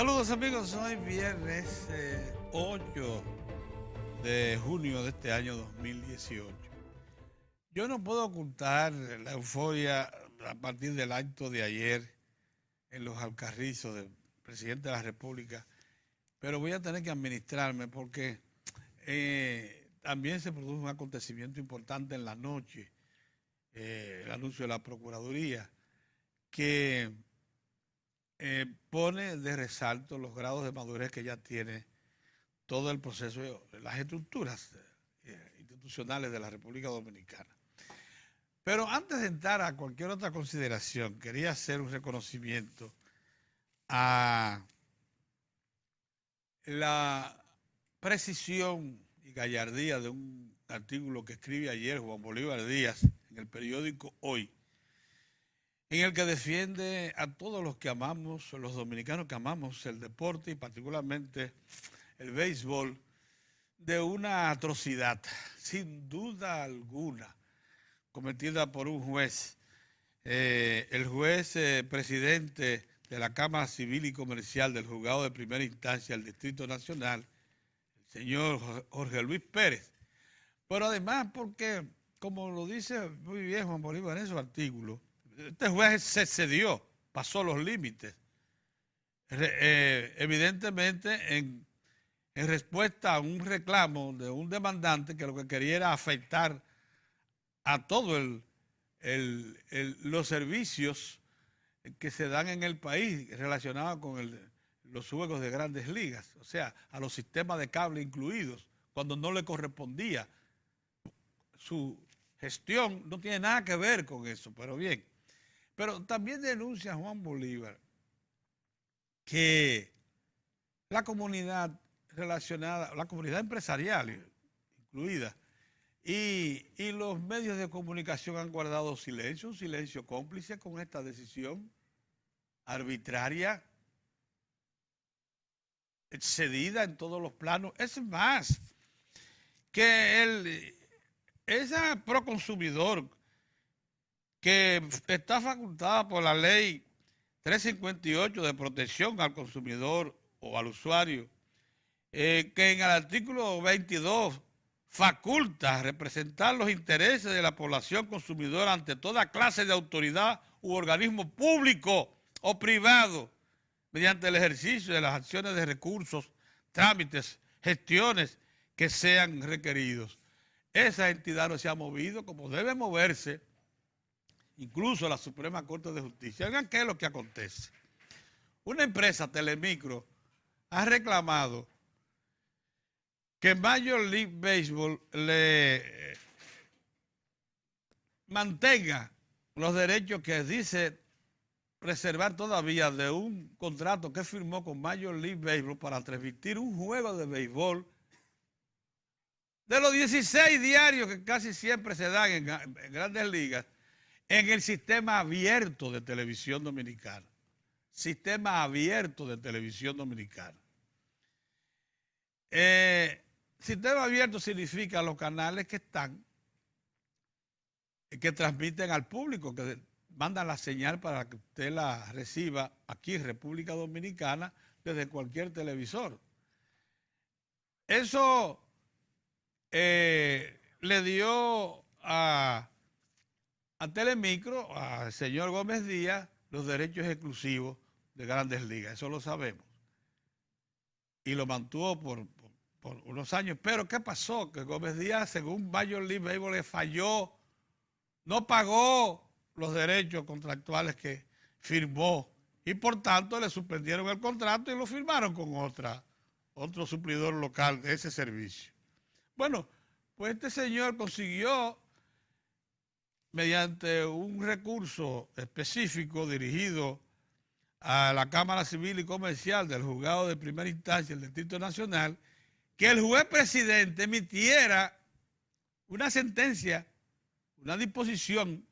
Saludos amigos, hoy viernes 8 de junio de este año 2018. Yo no puedo ocultar la euforia a partir del acto de ayer en los Alcarrizos del presidente de la República, pero voy a tener que administrarme porque también se produjo un acontecimiento importante en la noche, el anuncio de la Procuraduría, que pone de resalto los grados de madurez que ya tiene todo el proceso, las estructuras institucionales de la República Dominicana. Pero antes de entrar a cualquier otra consideración, quería hacer un reconocimiento a la precisión y gallardía de un artículo que escribe ayer Juan Bolívar Díaz en el periódico Hoy, en el que defiende a todos los que amamos, los dominicanos que amamos el deporte y particularmente el béisbol, de una atrocidad, sin duda alguna, cometida por un juez, el juez presidente de la Cámara Civil y Comercial del Juzgado de Primera Instancia del Distrito Nacional, el señor Jorge Luis Pérez. Pero además porque, como lo dice muy bien Juan Bolívar en su artículo, este juez se excedió, pasó los límites. Evidentemente, en respuesta a un reclamo de un demandante que lo que quería era afectar a todos los servicios que se dan en el país relacionados con los juegos de grandes ligas, o sea, a los sistemas de cable incluidos, cuando no le correspondía. Su gestión no tiene nada que ver con eso, pero bien. Pero también denuncia Juan Bolívar que la comunidad relacionada, la comunidad empresarial incluida, y los medios de comunicación han guardado silencio, un silencio cómplice con esta decisión arbitraria, excedida en todos los planos. Es más, que esa proconsumidor que está facultada por la ley 358 de protección al consumidor o al usuario, que en el artículo 22 faculta representar los intereses de la población consumidora ante toda clase de autoridad u organismo público o privado mediante el ejercicio de las acciones de recursos, trámites, gestiones que sean requeridos. Esa entidad no se ha movido como debe moverse, incluso la Suprema Corte de Justicia. Oigan, ¿qué es lo que acontece? Una empresa, Telemicro, ha reclamado que Major League Baseball le mantenga los derechos que dice preservar todavía de un contrato que firmó con Major League Baseball para transmitir un juego de béisbol de los 16 diarios que casi siempre se dan en grandes ligas, en el sistema abierto de televisión dominicana. Sistema abierto de televisión dominicana. Sistema abierto significa los canales que están, que transmiten al público, que mandan la señal para que usted la reciba aquí en República Dominicana desde cualquier televisor. Eso le dio a Telemicro, al señor Gómez Díaz, los derechos exclusivos de Grandes Ligas, eso lo sabemos. Y lo mantuvo por unos años. Pero ¿qué pasó? Que Gómez Díaz, según Major League Baseball, le falló, no pagó los derechos contractuales que firmó y por tanto le suspendieron el contrato y lo firmaron con otro suplidor local de ese servicio. Bueno, pues este señor consiguió, mediante un recurso específico dirigido a la Cámara Civil y Comercial del Juzgado de Primera Instancia del Distrito Nacional, que el juez presidente emitiera una sentencia, una disposición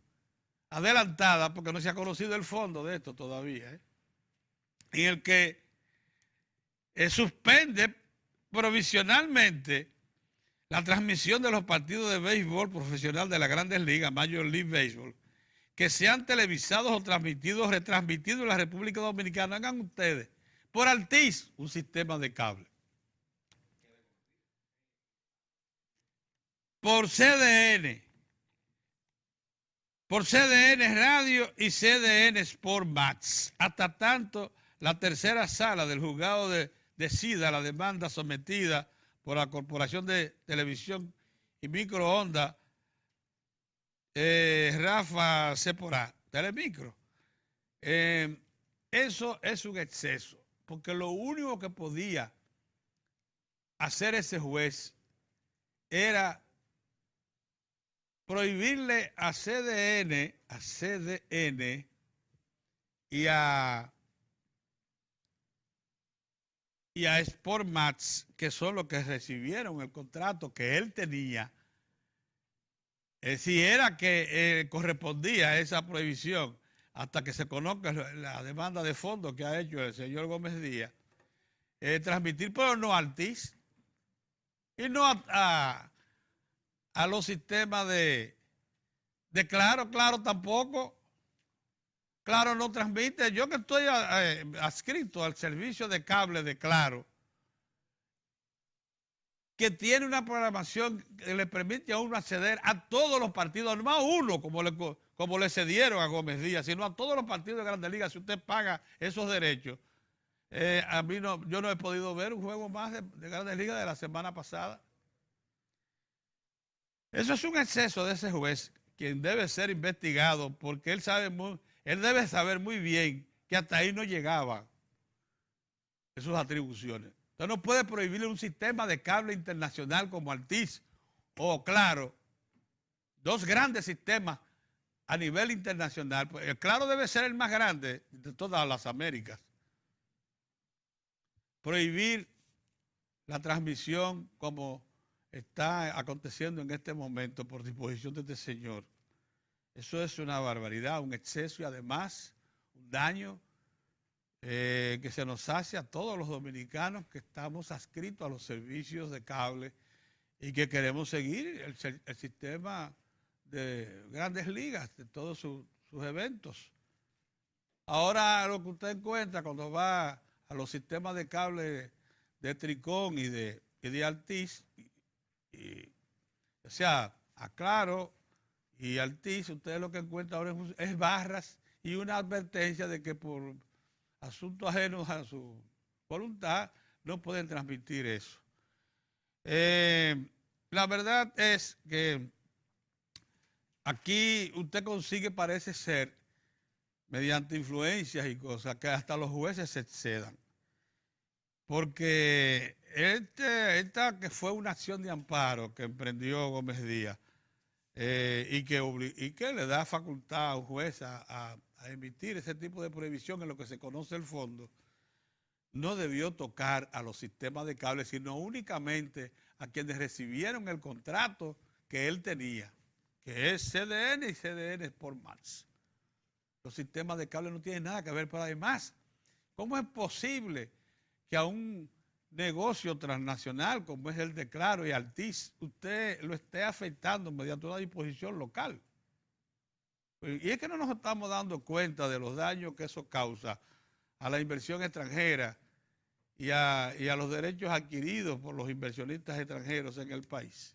adelantada, porque no se ha conocido el fondo de esto todavía, en el que suspende provisionalmente la transmisión de los partidos de béisbol profesional de las Grandes Ligas, Major League Baseball, que sean televisados o transmitidos, retransmitidos en la República Dominicana. Hagan ustedes, por Altiz, un sistema de cable. Por CDN Radio y CDN Sport Max. Hasta tanto, la tercera sala del juzgado de decida la demanda sometida por la Corporación de Televisión y Microondas, Rafa Seporá, Telemicro. Eso es un exceso, porque lo único que podía hacer ese juez era prohibirle a CDN y a Sport Max, que son los que recibieron el contrato que él tenía, si era que correspondía esa prohibición, hasta que se conozca la demanda de fondo que ha hecho el señor Gómez Díaz, transmitir, pero no a Altiz, y no a los sistemas de Claro tampoco. Claro no transmite. Yo que estoy adscrito al servicio de cable de Claro, que tiene una programación que le permite a uno acceder a todos los partidos, no a uno como le cedieron a Gómez Díaz, sino a todos los partidos de Grandes Ligas. Si usted paga esos derechos, a mí no, yo no he podido ver un juego más de Grandes Ligas de la semana pasada. Eso es un exceso de ese juez, quien debe ser investigado, porque él debe saber muy bien que hasta ahí no llegaban sus atribuciones. Usted no puede prohibirle un sistema de cable internacional como Altiz o Claro, dos grandes sistemas a nivel internacional. El Claro debe ser el más grande de todas las Américas. Prohibir la transmisión como está aconteciendo en este momento por disposición de este señor. Eso es una barbaridad, un exceso y además un daño que se nos hace a todos los dominicanos que estamos adscritos a los servicios de cable y que queremos seguir el sistema de Grandes Ligas, de todos sus eventos. Ahora lo que usted encuentra cuando va a los sistemas de cable de Tricón y de Altiz, o sea, a Claro y Altiz, usted lo que encuentra ahora es barras y una advertencia de que por asuntos ajenos a su voluntad no pueden transmitir eso. La verdad es que aquí usted consigue, parece ser, mediante influencias y cosas, que hasta los jueces se excedan. Porque esta que fue una acción de amparo que emprendió Gómez Díaz y que le da facultad a un juez a emitir ese tipo de prohibición en lo que se conoce el fondo, no debió tocar a los sistemas de cable, sino únicamente a quienes recibieron el contrato que él tenía, que es CDN y CDN Sport Max. Los sistemas de cable no tienen nada que ver, pero además, ¿cómo es posible que a un negocio transnacional como es el de Claro y Altiz, usted lo esté afectando mediante una disposición local? Y es que no nos estamos dando cuenta de los daños que eso causa a la inversión extranjera y a los derechos adquiridos por los inversionistas extranjeros en el país.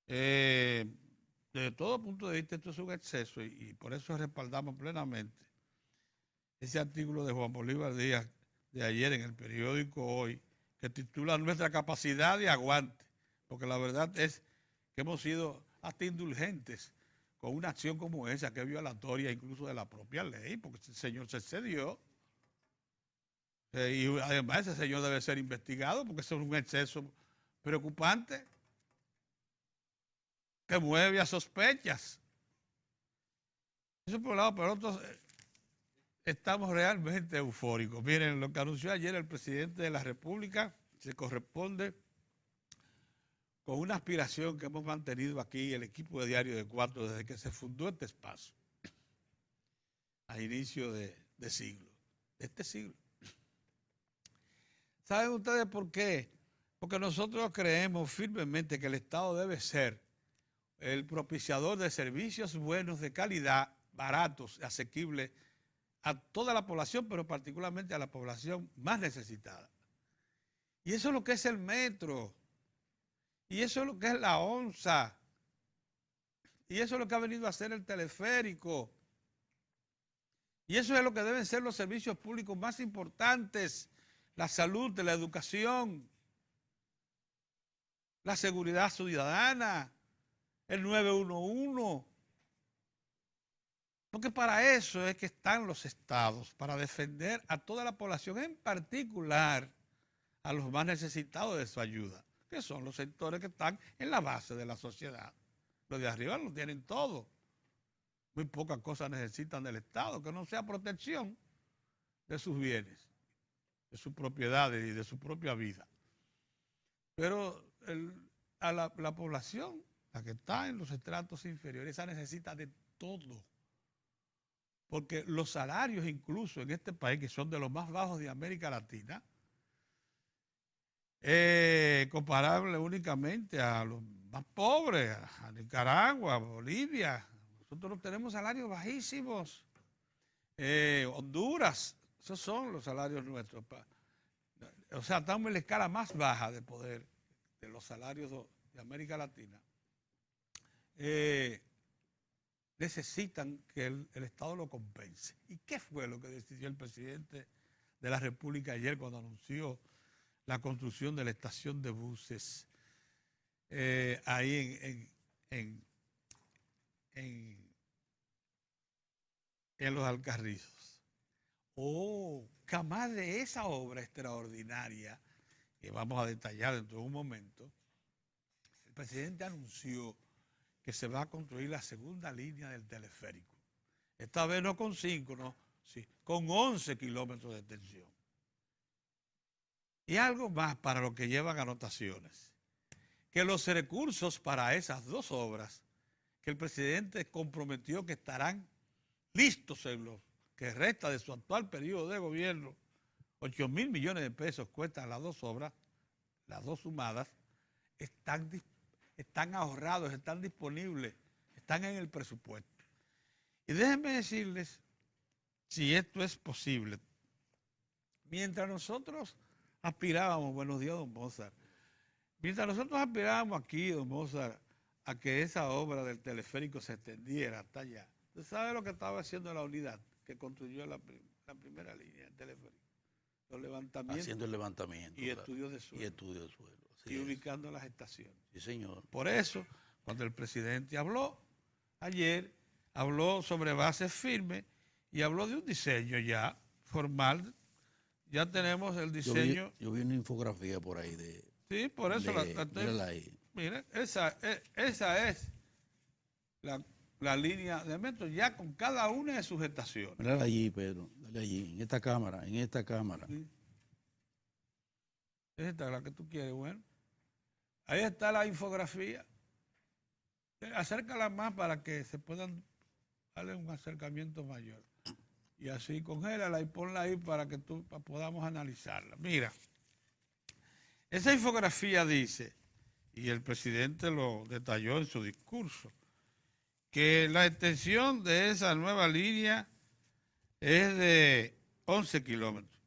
Desde todo punto de vista, esto es un exceso y por eso respaldamos plenamente ese artículo de Juan Bolívar Díaz de ayer en el periódico Hoy, que titula Nuestra capacidad de aguante, porque la verdad es que hemos sido hasta indulgentes con una acción como esa, que es violatoria incluso de la propia ley, porque ese señor se excedió. Y además ese señor debe ser investigado, porque eso es un exceso preocupante que mueve a sospechas. Eso por un lado, por otro, estamos realmente eufóricos. Miren, lo que anunció ayer el presidente de la República se corresponde con una aspiración que hemos mantenido aquí el equipo de Diario de Cuatro desde que se fundó este espacio, a inicio de este siglo. ¿Saben ustedes por qué? Porque nosotros creemos firmemente que el Estado debe ser el propiciador de servicios buenos, de calidad, baratos, asequibles a toda la población, pero particularmente a la población más necesitada. Y eso es lo que es el metro, y eso es lo que es la onza, y eso es lo que ha venido a hacer el teleférico, y eso es lo que deben ser los servicios públicos más importantes: la salud, la educación, la seguridad ciudadana, el 911. Porque para eso es que están los estados, para defender a toda la población, en particular a los más necesitados de su ayuda, que son los sectores que están en la base de la sociedad. Los de arriba lo tienen todo. Muy pocas cosas necesitan del Estado, que no sea protección de sus bienes, de sus propiedades y de su propia vida. Pero la población, la que está en los estratos inferiores, esa necesita de todo. Porque los salarios incluso en este país, que son de los más bajos de América Latina, comparable únicamente a los más pobres, a Nicaragua, a Bolivia. Nosotros tenemos salarios bajísimos. Honduras, esos son los salarios nuestros. O sea, estamos en la escala más baja de poder de los salarios de América Latina. Necesitan que el Estado lo compense. ¿Y qué fue lo que decidió el presidente de la República ayer cuando anunció la construcción de la estación de buses ahí en Los Alcarrizos? Que además de esa obra extraordinaria, que vamos a detallar dentro de un momento, el presidente anunció que se va a construir la segunda línea del teleférico. Esta vez no con 5, no, sí, con 11 kilómetros de extensión. Y algo más para los que llevan anotaciones, que los recursos para esas dos obras, que el presidente comprometió que estarán listos en lo que resta de su actual periodo de gobierno, 8.000 millones de pesos cuestan las dos obras, las dos sumadas, están ahorrados, están disponibles, están en el presupuesto. Y déjenme decirles, si esto es posible, mientras nosotros aspirábamos, buenos días, don Mozart, mientras nosotros aspirábamos aquí, don Mozart, a que esa obra del teleférico se extendiera hasta allá, ¿usted sabe lo que estaba haciendo la unidad que construyó la primera línea del teleférico? Los levantamientos. Haciendo el levantamiento. Y claro, estudios de suelo. Y estudios de suelo. Y ubicando las estaciones. Sí, señor. Por eso, cuando el presidente habló ayer, habló sobre bases firmes y habló de un diseño ya formal. Ya tenemos el diseño. Yo vi una infografía por ahí de... Sí, por eso la mírala ahí. Mire, esa es la línea de metro, ya con cada una de sus estaciones. Mírala allí, Pedro. Dale allí, en esta cámara, en esta cámara. Sí. Esta es la que tú quieres, bueno. Ahí está la infografía. Acércala más para que se puedan darle un acercamiento mayor. Y así congélala y ponla ahí para que podamos analizarla. Mira, esa infografía dice, y el presidente lo detalló en su discurso, que la extensión de esa nueva línea es de 11 kilómetros,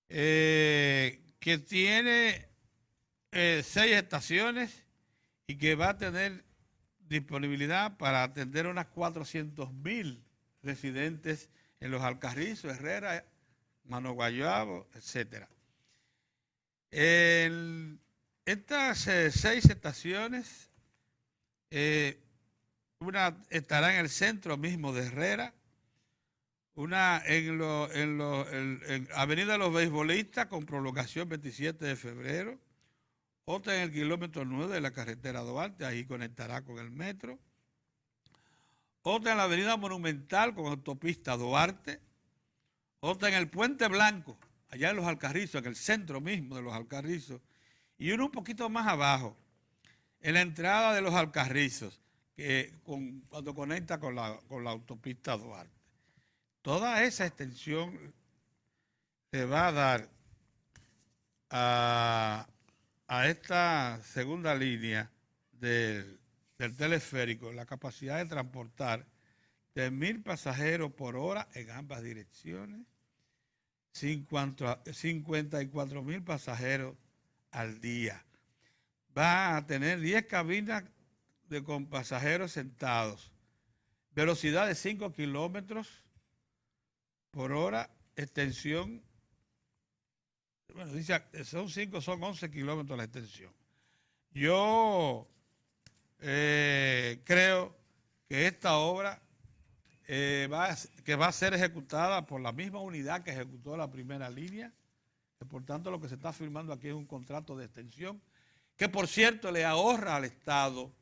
que tiene 6 estaciones y que va a tener disponibilidad para atender unas 400.000 residentes en Los Alcarrizos, Herrera, Mano Guayabo, etc. Estas 6 estaciones, una estará en el centro mismo de Herrera, una en Avenida de los Beisbolistas con prolongación 27 de febrero, otra en el kilómetro 9 de la carretera Duarte, ahí conectará con el metro, otra en la Avenida Monumental con autopista Duarte, otra en el Puente Blanco, allá en Los Alcarrizos, en el centro mismo de Los Alcarrizos, y una un poquito más abajo, en la entrada de Los Alcarrizos, cuando conecta con la autopista Duarte. Toda esa extensión se va a dar a esta segunda línea del teleférico, la capacidad de transportar de 1.000 pasajeros por hora en ambas direcciones, 54.000 pasajeros al día. Va a tener 10 cabinas con pasajeros sentados, velocidad de 5 kilómetros por hora, extensión, bueno, dice, son 11 kilómetros la extensión. Yo creo que esta obra va a ser ejecutada por la misma unidad que ejecutó la primera línea, que por tanto lo que se está firmando aquí es un contrato de extensión, que por cierto le ahorra al Estado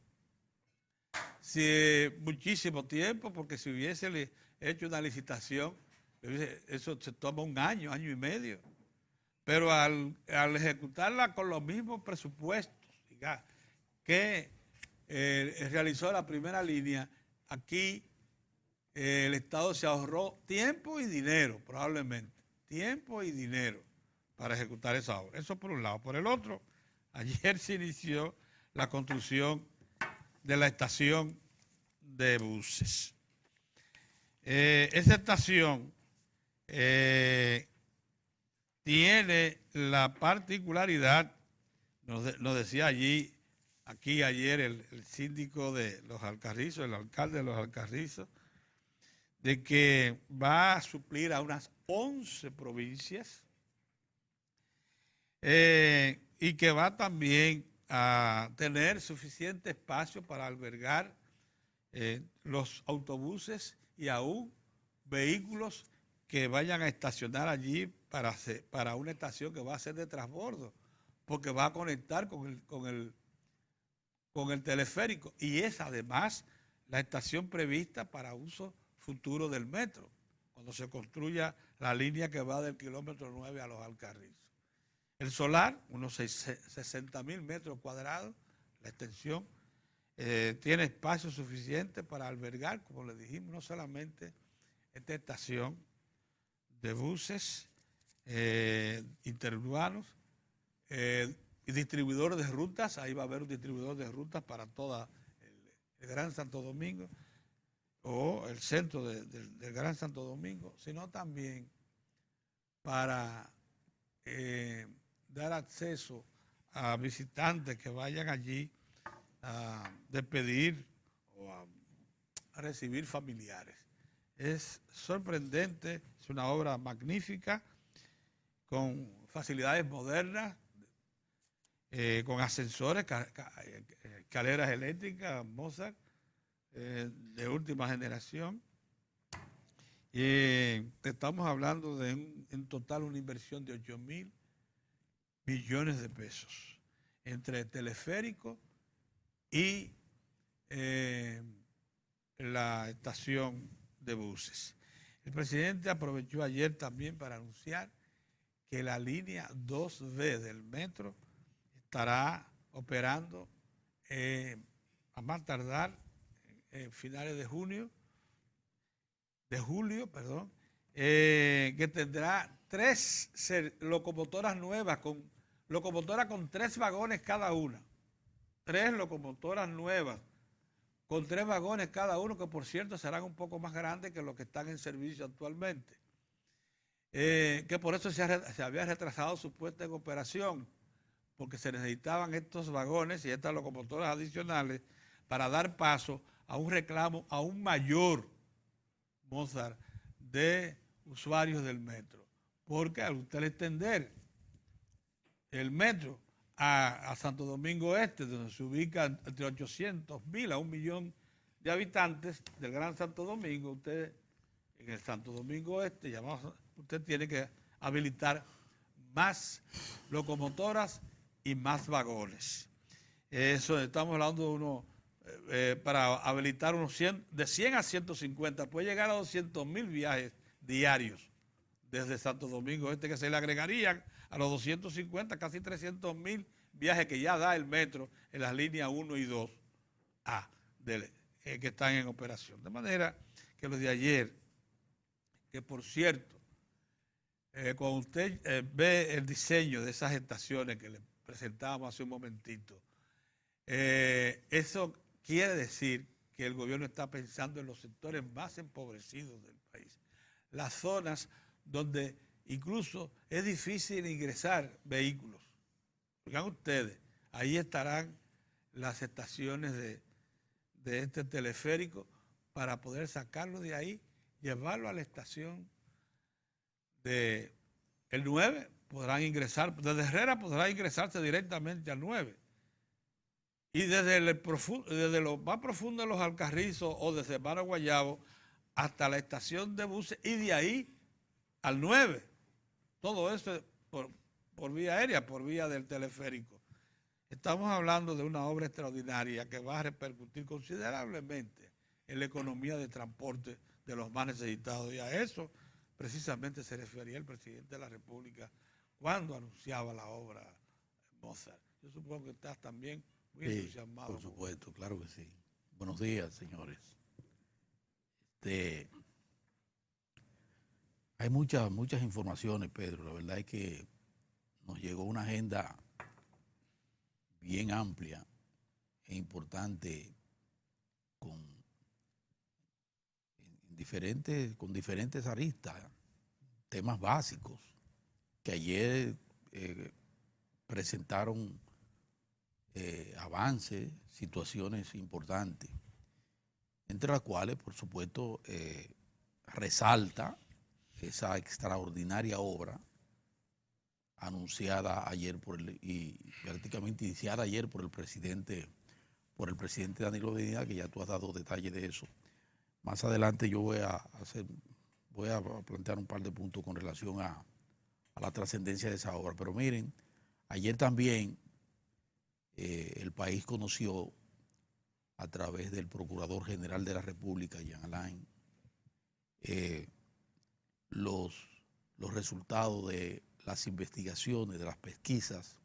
muchísimo tiempo, porque si hubiese hecho una licitación, eso se toma un año, año y medio. Pero al ejecutarla con los mismos presupuestos que realizó la primera línea, aquí el Estado se ahorró tiempo y dinero, probablemente. Tiempo y dinero para ejecutar esa obra. Eso por un lado. Por el otro, ayer se inició la construcción de la estación de buses. Esa estación tiene la particularidad, nos decía aquí ayer el síndico de Los Alcarrizos, el alcalde de Los Alcarrizos, de que va a suplir a unas 11 provincias y que va también a tener suficiente espacio para albergar los autobuses y aún vehículos que vayan a estacionar allí para una estación que va a ser de transbordo, porque va a conectar con el teleférico, y es además la estación prevista para uso futuro del metro, cuando se construya la línea que va del kilómetro 9 a Los Alcarrizos. El solar, unos 60.000 metros cuadrados, la extensión, tiene espacio suficiente para albergar, como le dijimos, no solamente esta estación de buses interurbanos y distribuidores de rutas. Ahí va a haber un distribuidor de rutas para todo el Gran Santo Domingo o el centro del Gran Santo Domingo, sino también para dar acceso a visitantes que vayan allí a despedir o a recibir familiares. Es sorprendente, es una obra magnífica, con facilidades modernas, con ascensores, escaleras eléctricas, Mozart, de última generación. Estamos hablando de en total una inversión de 8.000 millones de pesos entre el teleférico y la estación de buses. El presidente aprovechó ayer también para anunciar que la línea 2B del metro estará operando a más tardar en finales de julio, que tendrá 3 locomotoras nuevas, locomotoras con 3 vagones cada una. 3 locomotoras nuevas con 3 vagones cada uno, que por cierto serán un poco más grandes que los que están en servicio actualmente. Que por eso se había retrasado su puesta en operación, porque se necesitaban estos vagones y estas locomotoras adicionales para dar paso a un reclamo aún mayor, Mozart, de usuarios del metro. Porque al usted extender el metro a Santo Domingo Este, donde se ubican entre 800.000 a 1 millón de habitantes del Gran Santo Domingo, usted en el Santo Domingo Este, usted tiene que habilitar más locomotoras y más vagones. Eso estamos hablando de para habilitar de 100 a 150, puede llegar a 200.000 viajes diarios desde Santo Domingo Este, que se le agregarían a los 250, casi 300.000 viajes que ya da el metro en las líneas 1 y 2A que están en operación. De manera que los de ayer, que por cierto, cuando usted ve el diseño de esas estaciones que le presentábamos hace un momentito, eso quiere decir que el gobierno está pensando en los sectores más empobrecidos del país. Las zonas donde incluso es difícil ingresar vehículos. Oigan ustedes, ahí estarán las estaciones de este teleférico para poder sacarlo de ahí, llevarlo a la estación de el 9, podrán ingresar, desde Herrera podrá ingresarse directamente al 9. Y desde lo más profundo de los Alcarrizos o desde Mara Guayabo hasta la estación de buses y de ahí al 9. Todo eso por vía aérea, por vía del teleférico. Estamos hablando de una obra extraordinaria que va a repercutir considerablemente en la economía de transporte de los más necesitados. Y a eso precisamente se refería el presidente de la República cuando anunciaba la obra Mozart. Yo supongo que estás también muy entusiasmado. Por supuesto, claro que sí. Buenos días, señores. Hay muchas informaciones, Pedro. La verdad es que nos llegó una agenda bien amplia e importante con diferentes aristas, temas básicos que ayer presentaron avances, situaciones importantes, entre las cuales, por supuesto, resalta esa extraordinaria obra anunciada ayer y prácticamente iniciada ayer por el presidente Danilo Medina, que ya tú has dado detalles de eso. Más adelante yo voy a plantear un par de puntos con relación a la trascendencia de esa obra. Pero miren, ayer también el país conoció a través del Procurador General de la República, Jean Alain, los resultados de las investigaciones, de las pesquisas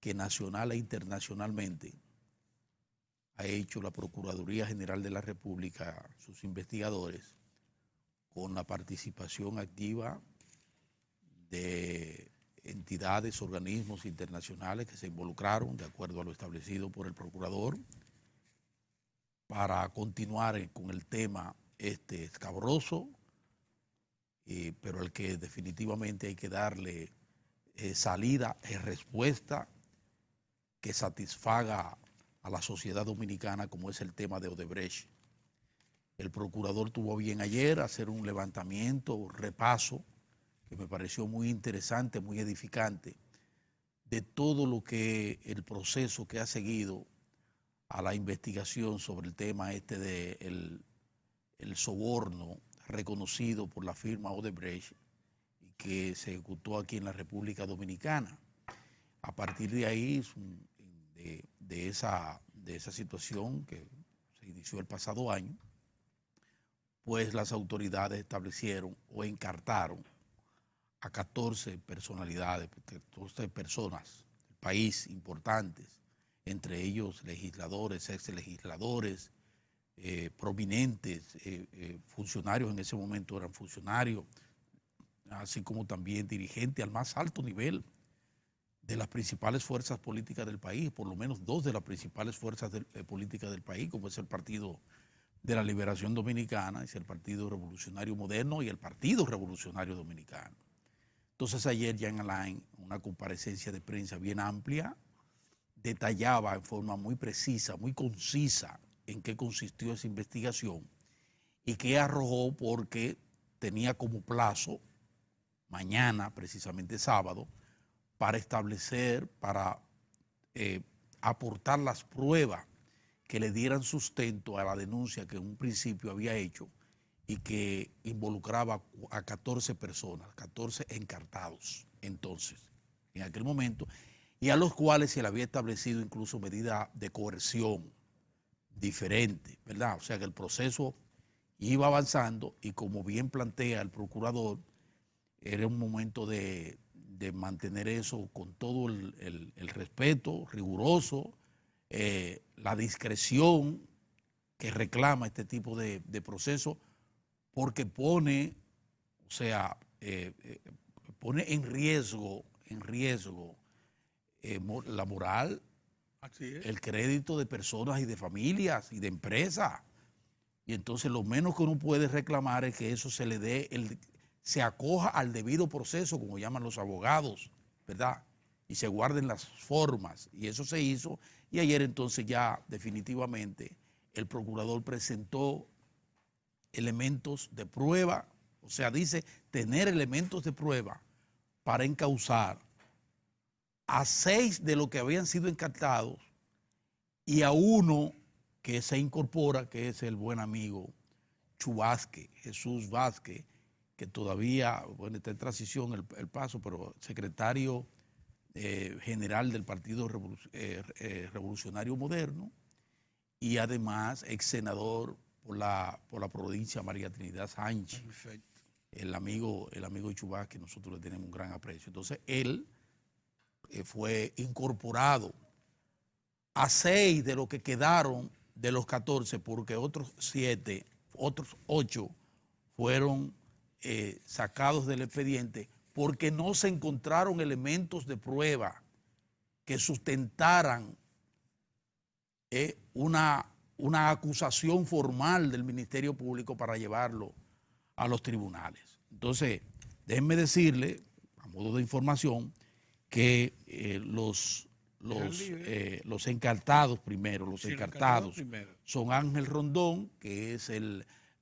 que nacional e internacionalmente ha hecho la Procuraduría General de la República, sus investigadores, con la participación activa de entidades, organismos internacionales que se involucraron de acuerdo a lo establecido por el procurador para continuar con el tema escabroso, pero al que definitivamente hay que darle salida y respuesta que satisfaga a la sociedad dominicana, como es el tema de Odebrecht. El procurador tuvo bien ayer hacer un levantamiento, un repaso, que me pareció muy interesante, muy edificante, de todo lo que el proceso que ha seguido a la investigación sobre el tema de el soborno reconocido por la firma Odebrecht y que se ejecutó aquí en la República Dominicana. A partir de ahí, de esa situación que se inició el pasado año, pues las autoridades establecieron o encartaron a 14 personalidades, 14 personas del país importantes, entre ellos legisladores, exlegisladores, prominentes, funcionarios, en ese momento eran funcionarios, así como también dirigentes al más alto nivel de las principales fuerzas políticas del país, por lo menos dos de las principales fuerzas políticas del país, como es el Partido de la Liberación Dominicana, es el Partido Revolucionario Moderno y el Partido Revolucionario Dominicano. Entonces ayer Jean Alain, una comparecencia de prensa bien amplia, detallaba en forma muy precisa, muy concisa en qué consistió esa investigación y qué arrojó, porque tenía como plazo mañana, precisamente sábado, para establecer, para aportar las pruebas que le dieran sustento a la denuncia que en un principio había hecho y que involucraba a 14 personas, 14 encartados entonces, en aquel momento, y a los cuales se le había establecido incluso medida de coerción diferente, ¿verdad? O sea que el proceso iba avanzando y, como bien plantea el procurador, era un momento de mantener eso con todo el respeto riguroso, la discreción que reclama este tipo de proceso, porque pone, o sea, pone en riesgo la moral, Así es. el crédito de personas y de familias y de empresas. Y entonces lo menos que uno puede reclamar es que eso se le dé, se acoja al debido proceso, como llaman los abogados, ¿verdad? Y se guarden las formas. Y eso se hizo. Y ayer entonces ya definitivamente el procurador presentó elementos de prueba, o sea, dice tener elementos de prueba para encauzar a 6 de los que habían sido encartados y a uno que se incorpora, que es el buen amigo Chubasque, Jesús Vázquez, que todavía, bueno, está en transición el paso, pero secretario general del Partido Revolucionario Moderno y además ex senador por la provincia María Trinidad Sánchez. Perfecto. El amigo de Chubasque, nosotros le tenemos un gran aprecio. Entonces él fue incorporado a 6 de los que quedaron de los 14, porque otros 8 fueron sacados del expediente porque no se encontraron elementos de prueba que sustentaran una acusación formal del Ministerio Público para llevarlo a los tribunales. Entonces, déjenme decirle, a modo de información, que los encartados primero, los encartados son Ángel Rondón, que es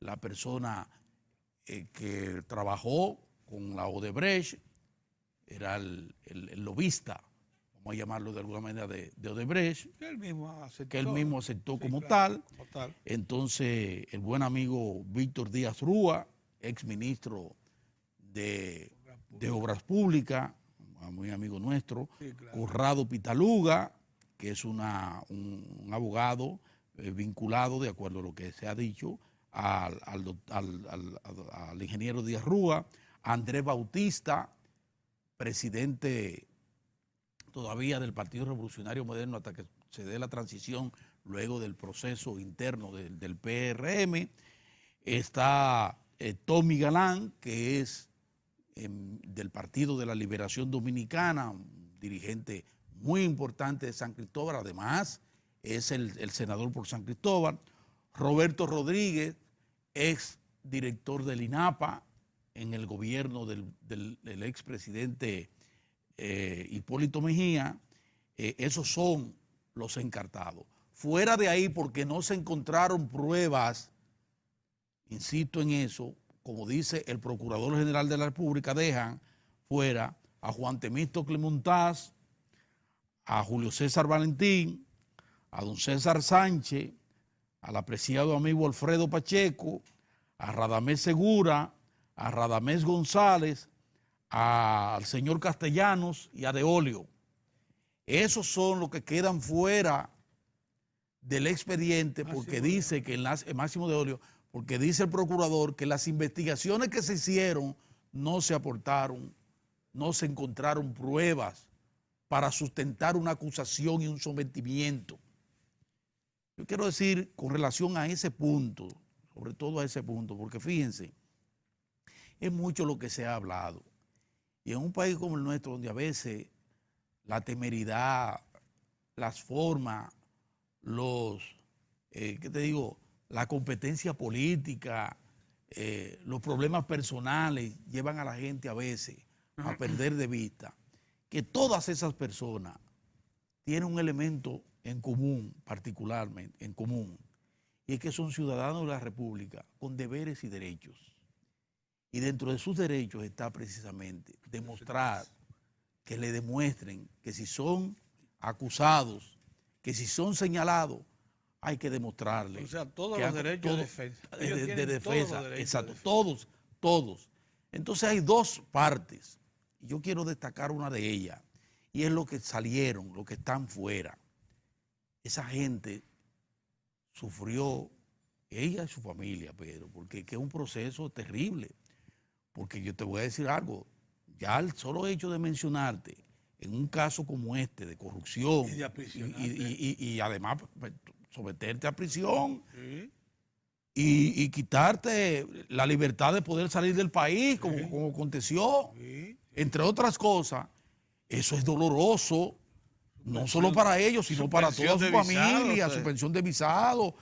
la persona que trabajó con la Odebrecht, era el lobista, vamos a llamarlo de alguna manera, de Odebrecht, que él mismo aceptó sí, como claro, tal. Entonces, el buen amigo Víctor Díaz Rúa, ex ministro de Obras Públicas, muy amigo nuestro, sí, claro. Conrado Pitaluga, que es un abogado vinculado, de acuerdo a lo que se ha dicho, al ingeniero Díaz Rúa, Andrés Bautista, presidente todavía del Partido Revolucionario Moderno hasta que se dé la transición luego del proceso interno del PRM. Está Tommy Galán, que es del Partido de la Liberación Dominicana, un dirigente muy importante de San Cristóbal, además es el senador por San Cristóbal. Roberto Rodríguez, ex director del INAPA en el gobierno del expresidente Hipólito Mejía. Esos son los encartados. Fuera de ahí, porque no se encontraron pruebas, insisto en eso, como dice el Procurador General de la República, dejan fuera a Juan Temístocle Montaz, a Julio César Valentín, a don César Sánchez, al apreciado amigo Alfredo Pacheco, a Radamés Segura, a Radamés González, al señor Castellanos y a Deolio. Esos son los que quedan fuera del expediente, porque dice que Máximo Deolio, porque dice el procurador que las investigaciones que se hicieron no se aportaron, no se encontraron pruebas para sustentar una acusación y un sometimiento. Yo quiero decir con relación a ese punto, sobre todo a ese punto, porque fíjense, es mucho lo que se ha hablado. Y en un país como el nuestro, donde a veces la temeridad, las formas, la competencia política, los problemas personales llevan a la gente a veces a perder de vista que todas esas personas tienen un elemento en común, particularmente en común, y es que son ciudadanos de la República con deberes y derechos. Y dentro de sus derechos está precisamente demostrar, que le demuestren que si son acusados, que si son señalados, hay que demostrarles. O sea, todos los derechos de defensa. De defensa, exacto, todos. Entonces hay dos partes, y yo quiero destacar una de ellas, y es lo que salieron, los que están fuera. Esa gente sufrió, ella y su familia, Pedro, porque es un proceso terrible. Porque yo te voy a decir algo, ya el solo hecho de mencionarte en un caso como este de corrupción y además someterte a prisión, ¿sí? y quitarte la libertad de poder salir del país, ¿sí? como aconteció, ¿sí? Entre otras cosas, eso es doloroso, No solo para ellos, sino para toda su familia, suspensión de visado,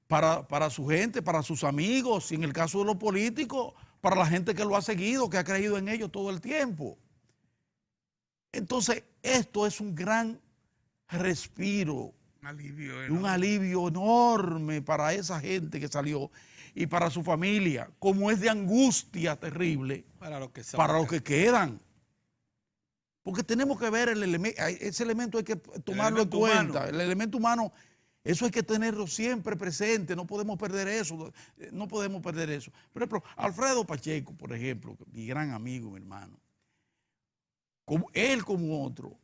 para su gente, para sus amigos, y en el caso de los políticos, para la gente que lo ha seguido, que ha creído en ellos todo el tiempo. Entonces, esto es un gran respiro, un alivio enorme para esa gente que salió y para su familia, como es de angustia terrible para los que quedan. Porque tenemos que ver ese elemento, hay que tomarlo en cuenta. El elemento humano, eso hay que tenerlo siempre presente, no podemos perder eso, no podemos perder eso. Por ejemplo, Alfredo Pacheco, por ejemplo, mi gran amigo, mi hermano, como él como otro,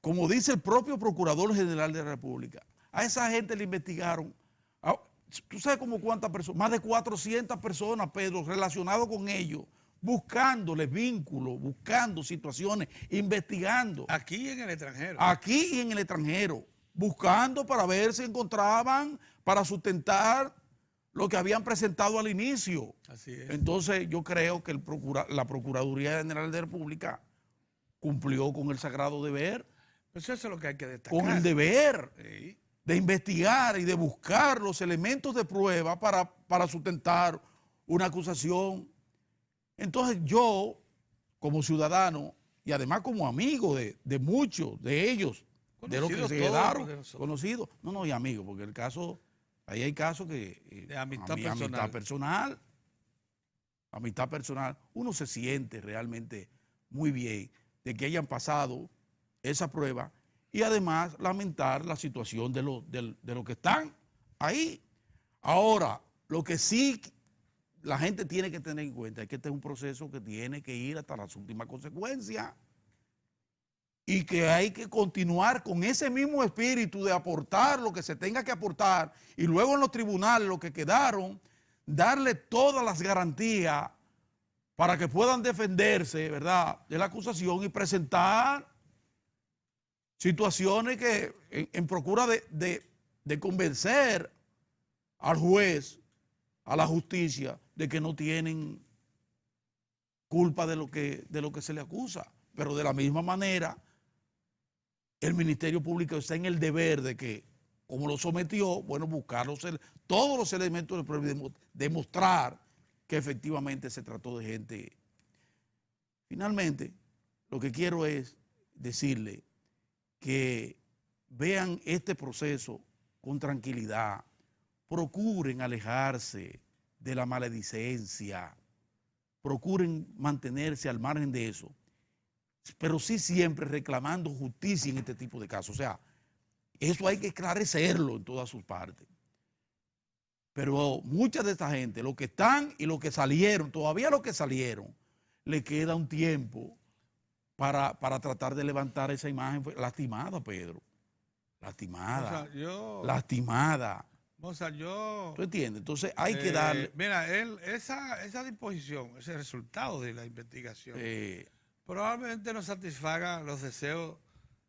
como dice el propio Procurador General de la República, a esa gente le investigaron, ¿tú sabes como cuántas personas? Más de 400 personas, Pedro, relacionadas con ellos, buscándoles vínculos, buscando situaciones, investigando. Aquí y en el extranjero. Aquí y en el extranjero, buscando para ver si encontraban, para sustentar lo que habían presentado al inicio. Así es. Entonces yo creo que la Procuraduría General de la República cumplió con el sagrado deber. Pues eso es lo que hay que destacar. Con el deber sí, de investigar y de buscar los elementos de prueba para sustentar una acusación. Entonces yo, como ciudadano y además como amigo de muchos de ellos, de los que se quedaron conocidos, no, y amigos, porque el caso, ahí hay casos que de amistad personal, uno se siente realmente muy bien de que hayan pasado esa prueba y además lamentar la situación de los que están ahí. Ahora, lo que sí la gente tiene que tener en cuenta es que este es un proceso que tiene que ir hasta las últimas consecuencias y que hay que continuar con ese mismo espíritu de aportar lo que se tenga que aportar y luego en los tribunales, los que quedaron, darle todas las garantías para que puedan defenderse, ¿verdad?, de la acusación y presentar situaciones que en procura de convencer al juez, a la justicia, de que no tienen culpa de lo que se le acusa. Pero de la misma manera, el Ministerio Público está en el deber de que, como lo sometió, bueno, buscar todos los elementos de prueba y demostrar que efectivamente se trató de gente. Finalmente, lo que quiero es decirle que vean este proceso con tranquilidad, procuren alejarse de la maledicencia, procuren mantenerse al margen de eso, pero sí siempre reclamando justicia en este tipo de casos. O sea, eso hay que esclarecerlo en todas sus partes. Pero mucha de esta gente, los que están y los que salieron, todavía los que salieron, le queda un tiempo para tratar de levantar esa imagen lastimada, Pedro. Lastimada. O sea, lastimada. O sea, ¿Tú entiendes? Entonces hay que darle... Mira, esa disposición, ese resultado de la investigación, probablemente no satisfaga los deseos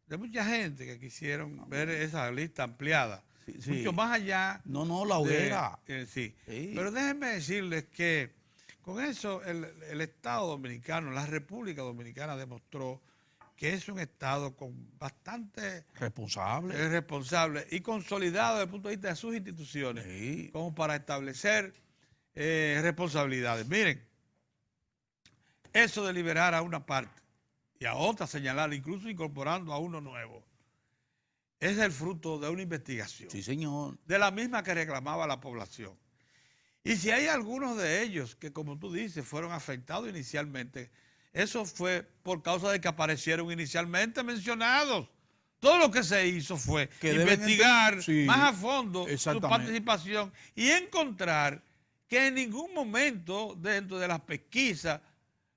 de mucha gente que quisieron ver esa lista ampliada. Sí. Mucho más allá. No, la hoguera. Sí. Pero déjenme decirles que con eso el Estado dominicano, la República Dominicana demostró que es un Estado con bastante responsable y consolidado desde el punto de vista de sus instituciones, como para establecer responsabilidades. Miren, eso de liberar a una parte y a otra señalar, incluso incorporando a uno nuevo, es el fruto de una investigación. Sí, señor. De la misma que reclamaba la población. Y si hay algunos de ellos que, como tú dices, fueron afectados inicialmente, eso fue por causa de que aparecieron inicialmente mencionados. Todo lo que se hizo fue investigar más a fondo su participación y encontrar que en ningún momento dentro de las pesquisas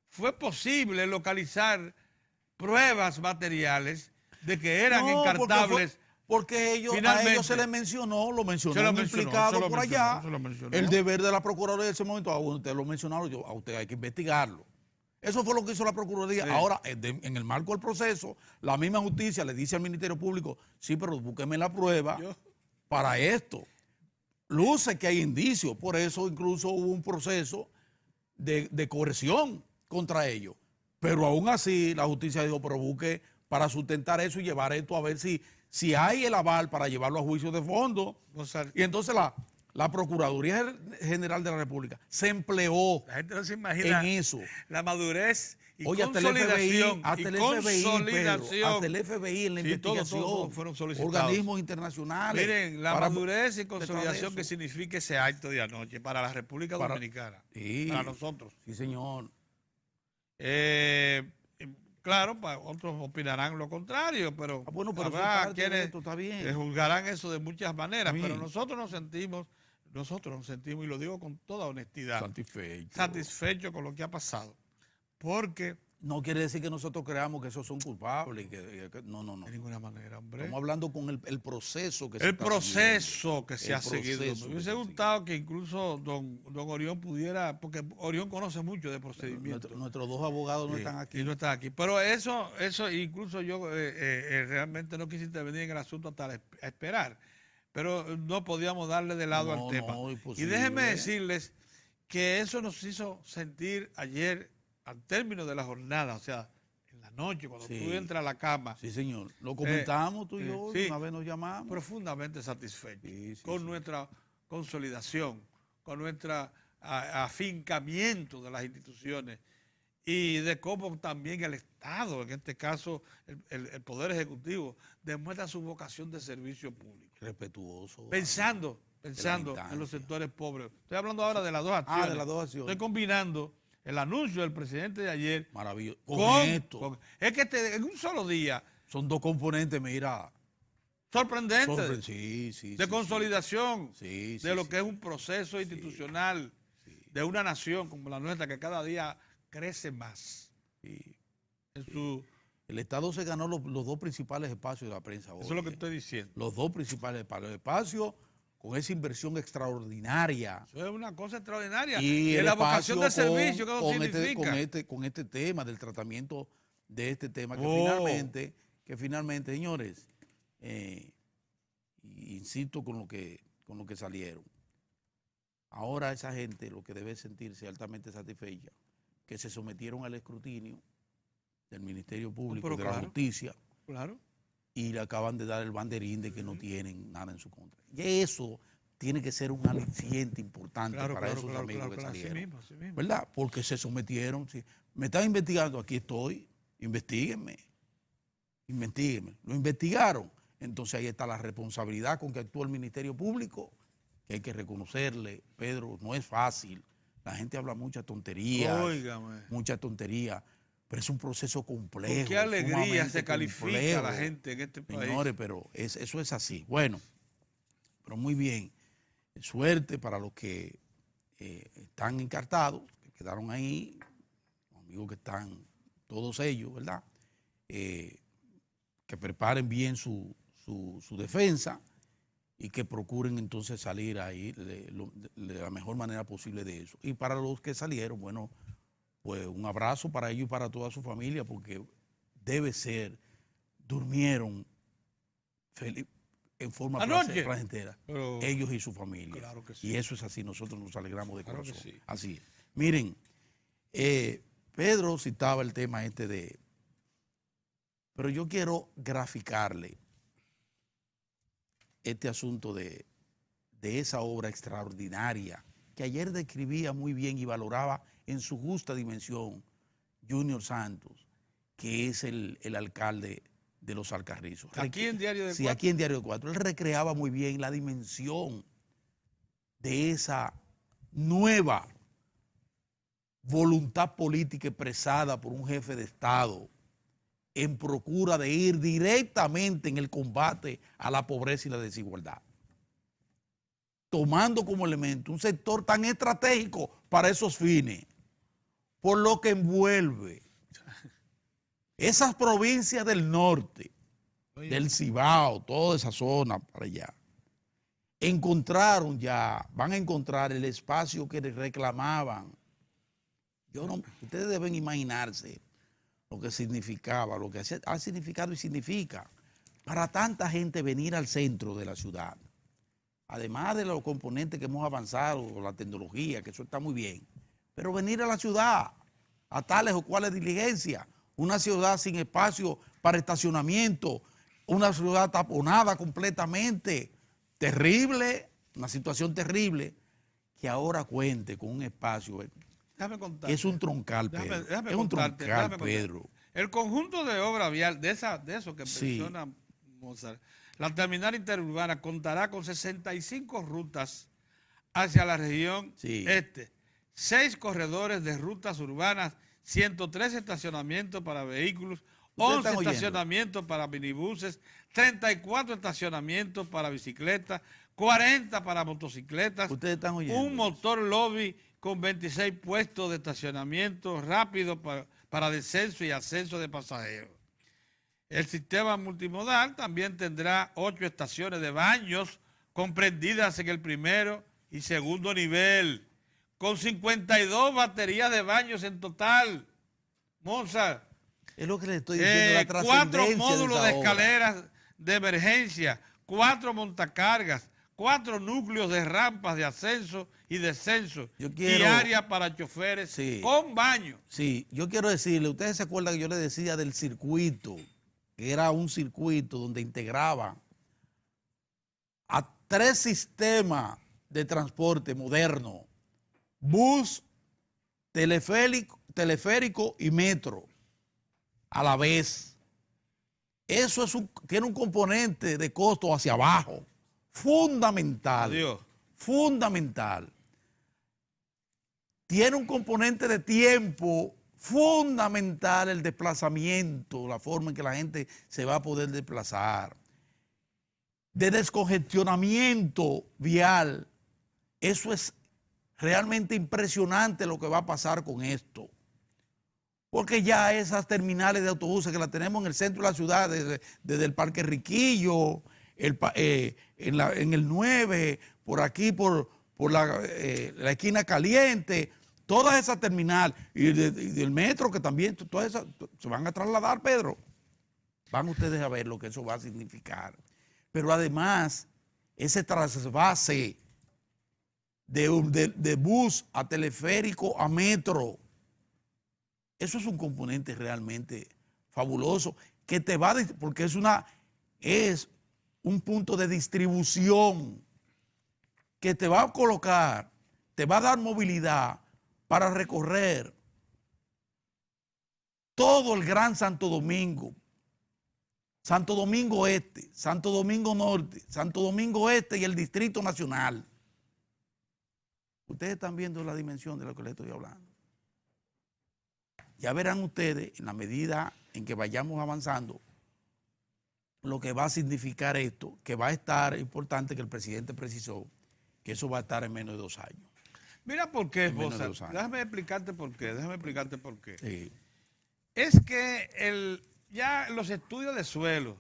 fue posible localizar pruebas materiales de que eran encartables. Porque a ellos se les mencionó, lo mencionó implicado por allá, el deber de la Procuraduría en ese momento, usted lo mencionaron, a usted hay que investigarlo. Eso fue lo que hizo la Procuraduría. Sí. Ahora, en el marco del proceso, la misma justicia le dice al Ministerio Público, sí, pero búsqueme la prueba para esto. Luce que hay indicios, por eso incluso hubo un proceso de coerción contra ellos. Pero aún así, la justicia dijo, pero busque para sustentar eso y llevar esto a ver si hay el aval para llevarlo a juicio de fondo. Y entonces la Procuraduría General de la República se empleó La gente no se imagina en eso. la madurez y Oye, consolidación. hasta el FBI, Pedro, hasta el FBI en la investigación, todos fueron solicitados. organismos internacionales. Miren, la madurez y consolidación eso. que significa ese acto de anoche para la República Dominicana, Sí, para nosotros. Sí, señor. Claro, otros opinarán lo contrario, pero, Bueno, pero habrá quienes está bien. juzgarán eso de muchas maneras, Bien. pero nosotros nos sentimos, y lo digo con toda honestidad, satisfechos con lo que ha pasado, porque no quiere decir que nosotros creamos que esos son culpables. No. de ninguna manera, hombre. Estamos hablando con el proceso que se El proceso que se ha seguido. Me hubiese gustado que incluso don Orión pudiera, porque Orión conoce mucho de procedimientos. Nuestros dos abogados no están aquí. Y no están aquí. Pero eso incluso yo realmente no quise intervenir en el asunto hasta a esperar. Pero no podíamos darle de lado al tema. Y déjenme decirles que eso nos hizo sentir ayer, al término de la jornada, o sea, en la noche, cuando tú entras a la cama. Sí, señor. Lo comentamos tú y yo, una vez nos llamamos. Profundamente satisfechos con nuestra consolidación, con nuestro afincamiento de las instituciones y de cómo también el Estado, en este caso el Poder Ejecutivo, demuestra su vocación de servicio público. Respetuoso. Pensando en los sectores pobres. Estoy hablando ahora de las dos acciones. De las dos acciones. Estoy combinando el anuncio del presidente de ayer. Maravilloso. Con esto. Es que en un solo día. Son dos componentes, mira. Sorprendentes. De consolidación. De lo que es un proceso institucional de una nación como la nuestra que cada día crece más. El Estado se ganó los dos principales espacios de la prensa hoy. Eso es lo que estoy diciendo. Los dos principales espacios con esa inversión extraordinaria. Eso es una cosa extraordinaria. Y la vocación de servicio, ¿qué significa? Con este tema del tratamiento de este tema, que finalmente, señores, insisto con lo que salieron. Ahora esa gente lo que debe sentirse altamente satisfecha, que se sometieron al escrutinio del Ministerio Público, de la Justicia, y le acaban de dar el banderín de que no tienen nada en su contra. Y eso tiene que ser un aliciente importante para esos amigos que salieron. Así mismo. ¿Verdad? Porque se sometieron. Me están investigando, aquí estoy, investiguenme. Lo investigaron. Entonces ahí está la responsabilidad con que actúa el Ministerio Público, que hay que reconocerle. Pedro, no es fácil. La gente habla mucha tontería. Mucha tontería. Pero es un proceso complejo. ¿Con qué alegría se califica a la gente en este país? Señores, pero eso es así. Bueno, pero muy bien. Suerte para los que están encartados, que quedaron ahí, los amigos que están, todos ellos, ¿verdad? Que preparen bien su defensa y que procuren entonces salir ahí de la mejor manera posible de eso. Y para los que salieron, bueno, pues un abrazo para ellos y para toda su familia, porque debe ser, durmieron en forma placentera, ellos y su familia. Claro que sí. Y eso es así, nosotros nos alegramos de corazón. Que sí. Así es. Miren, Pedro citaba el tema pero yo quiero graficarle este asunto de esa obra extraordinaria que ayer describía muy bien y valoraba en su justa dimensión Junior Santos, que es el alcalde de Los Alcarrizos. Aquí en Diario de Cuatro. Sí, aquí en Diario de Cuatro. Él recreaba muy bien la dimensión de esa nueva voluntad política expresada por un jefe de Estado en procura de ir directamente en el combate a la pobreza y la desigualdad, tomando como elemento un sector tan estratégico para esos fines, por lo que envuelve esas provincias del norte, del Cibao, toda esa zona para allá. Van a encontrar el espacio que les reclamaban. Ustedes deben imaginarse lo que significaba, lo que ha significado y significa para tanta gente venir al centro de la ciudad. Además de los componentes que hemos avanzado, la tecnología, que eso está muy bien, pero venir a la ciudad a tales o cuales diligencias una ciudad sin espacio para estacionamiento, una ciudad taponada completamente, terrible, una situación terrible, que ahora cuente con un espacio. Déjame contarte. Es un troncal, Pedro. Déjame es un contarte, troncal, Pedro. El conjunto de obra vial, de eso que Sí. menciona Mozart, la terminal interurbana contará con 65 rutas hacia la región Sí. este, 6 corredores de rutas urbanas, 103 estacionamientos para vehículos, ¿Ustedes 11 están oyendo? estacionamientos para minibuses, 34 estacionamientos para bicicletas, 40 para motocicletas, Ustedes están oyendo. un motor lobby con 26 puestos de estacionamiento rápido para descenso y ascenso de pasajeros. El sistema multimodal también tendrá 8 estaciones de baños comprendidas en el primero y segundo nivel, con 52 baterías de baños en total. Monza, Es lo que le estoy diciendo, la 4 trascendencia módulos de de esa obra. escaleras de emergencia, 4 montacargas, 4 núcleos de rampas de ascenso y descenso Yo quiero- y área para choferes Sí. con baño. Sí, yo quiero decirle, ustedes se acuerdan que yo les decía del circuito, que era un circuito donde integraba a 3 sistemas de transporte moderno: bus, teleférico y metro a la vez. Eso tiene un componente de costo hacia abajo, fundamental. Adiós. Fundamental. Tiene un componente de tiempo fundamental, el desplazamiento, la forma en que la gente se va a poder desplazar. De descongestionamiento vial. Eso es realmente impresionante lo que va a pasar con esto. Porque ya esas terminales de autobuses que las tenemos en el centro de la ciudad, desde el Parque Riquillo, en el 9, por aquí, por la esquina Caliente, todas esas terminales, y del metro que también, todas esas se van a trasladar, Pedro. Van ustedes a ver lo que eso va a significar. Pero además, ese trasvase de bus a teleférico a metro, eso es un componente realmente fabuloso que te va a, porque es un punto de distribución que te va a colocar, te va a dar movilidad para recorrer todo el Gran Santo Domingo, Santo Domingo Este, Santo Domingo Norte, Santo Domingo Este y el Distrito Nacional. Ustedes están viendo la dimensión de lo que les estoy hablando. Ya verán ustedes, en la medida en que vayamos avanzando, lo que va a significar esto, que va a estar importante, que el presidente precisó, que eso va a estar en menos de 2 años. Mira por qué, En menos de Bosa. 2 años. Déjame explicarte por qué. Sí. Es que ya los estudios de suelo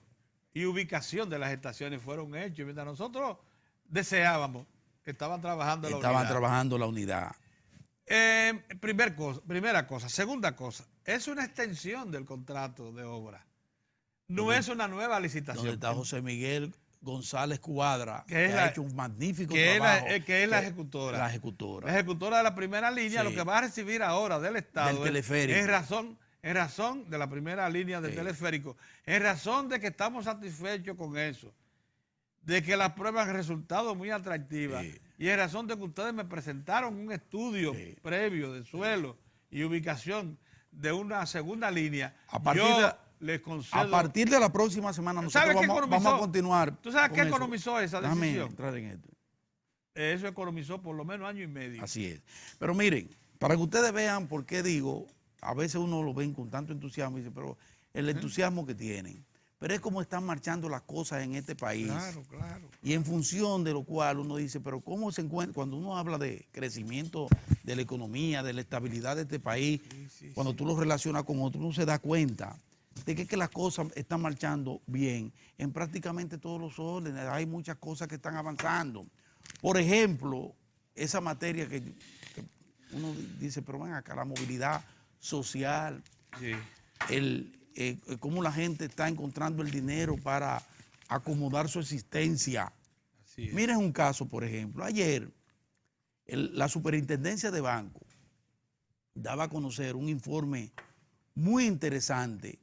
y ubicación de las estaciones fueron hechos. Mientras nosotros deseábamos, estaban trabajando la Estaban unidad. trabajando la unidad. Primera cosa. Segunda cosa, es una extensión del contrato de obra. No es una nueva licitación. Donde está José Miguel González Cuadra, Que que es ha la- hecho un magnífico que trabajo. es la ejecutora. La ejecutora. La ejecutora de la primera línea, Sí. lo que va a recibir ahora del Estado Del teleférico. en razón de la primera línea del Sí. teleférico, en razón de que estamos satisfechos con eso, de que las pruebas han resultado muy atractivas, Sí. y en razón de que ustedes me presentaron un estudio Sí. previo de suelo y ubicación de una segunda línea, A partir yo de- les A concedo... partir de la próxima semana nosotros ¿Sabes qué vamos a economizó? continuar. ¿Tú sabes con qué eso. economizó esa Déjame decisión? entrar en esto. Eso economizó por lo menos 1 año y medio. Así es. Pero miren, para que ustedes vean por qué digo, a veces uno lo ven con tanto entusiasmo y dice, pero el entusiasmo que tienen. Pero es como están marchando las cosas en este país. Claro, claro. Y en función de lo cual uno dice, pero ¿cómo se encuentra? Cuando uno habla de crecimiento de la economía, de la estabilidad de este país, cuando tú lo relacionas con otro, uno se da cuenta de que las cosas están marchando bien en prácticamente todos los órdenes. Hay muchas cosas que están avanzando. Por ejemplo, esa materia que uno dice, pero ven acá, la movilidad social, Sí. cómo la gente está encontrando el dinero para acomodar su existencia. Así es. Miren un caso, por ejemplo. Ayer, la Superintendencia de Banco daba a conocer un informe muy interesante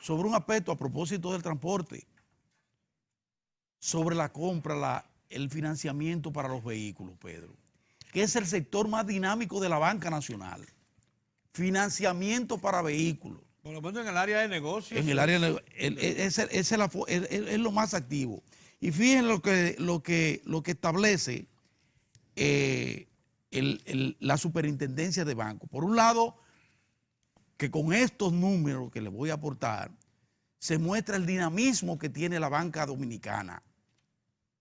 sobre un aspecto a propósito del transporte, sobre la compra, el financiamiento para los vehículos, Pedro, que es el sector más dinámico de la banca nacional. Financiamiento para vehículos. Por lo menos en el área de negocios. En el área de es lo más activo. Y fíjense lo que establece la superintendencia de banco. Por un lado, que con estos números que les voy a aportar, se muestra el dinamismo que tiene la banca dominicana,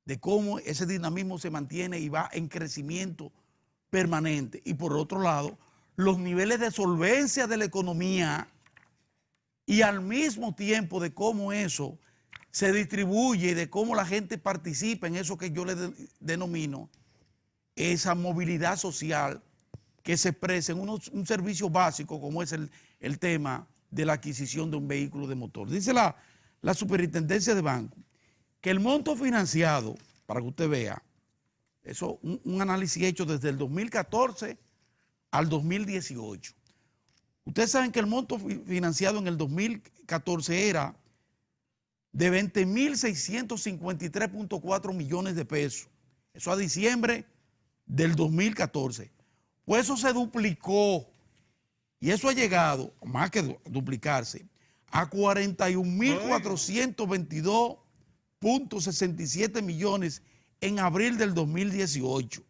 de cómo ese dinamismo se mantiene y va en crecimiento permanente. Y por otro lado, los niveles de solvencia de la economía y al mismo tiempo de cómo eso se distribuye y de cómo la gente participa en eso que yo le denomino esa movilidad social que se expresa en un servicio básico como es el tema de la adquisición de un vehículo de motor. Dice la superintendencia de banco que el monto financiado, para que usted vea, eso un análisis hecho desde el 2014 al 2018. Ustedes saben que el monto financiado en el 2014 era de 20.653.4 millones de pesos. Eso a diciembre del 2014. Pues eso se duplicó y eso ha llegado, más que duplicarse, a 41.422.67 millones en abril del 2018.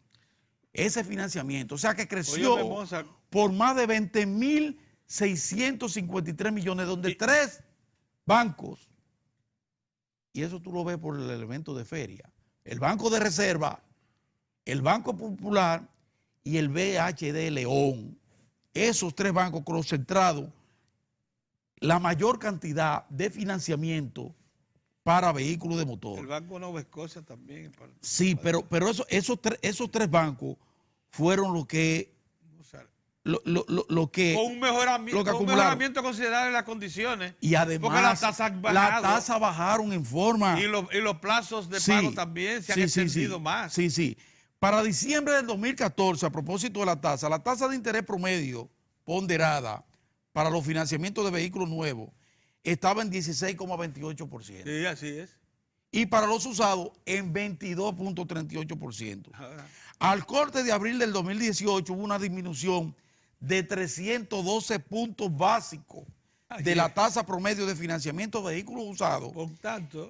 Ese financiamiento, o sea que creció por más de 20.653 millones, donde tres bancos, y eso tú lo ves por el elemento de feria, el Banco de Reserva, el Banco Popular y el BHD León, esos tres bancos concentrados la mayor cantidad de financiamiento para vehículos de motor. El Banco Nueva Escocia también. Sí, pero esos tres bancos fueron lo que con un mejoramiento considerable de las condiciones. Y además porque las tasas bajaron en forma. Y los plazos de pago también se han extendido más. Sí. Para diciembre del 2014, a propósito de la tasa de interés promedio ponderada para los financiamientos de vehículos nuevos estaba en 16,28%. Sí, así es. Y para los usados en 22,38%. Al corte de abril del 2018 hubo una disminución de 312 puntos básicos de la tasa promedio de financiamiento de vehículos usados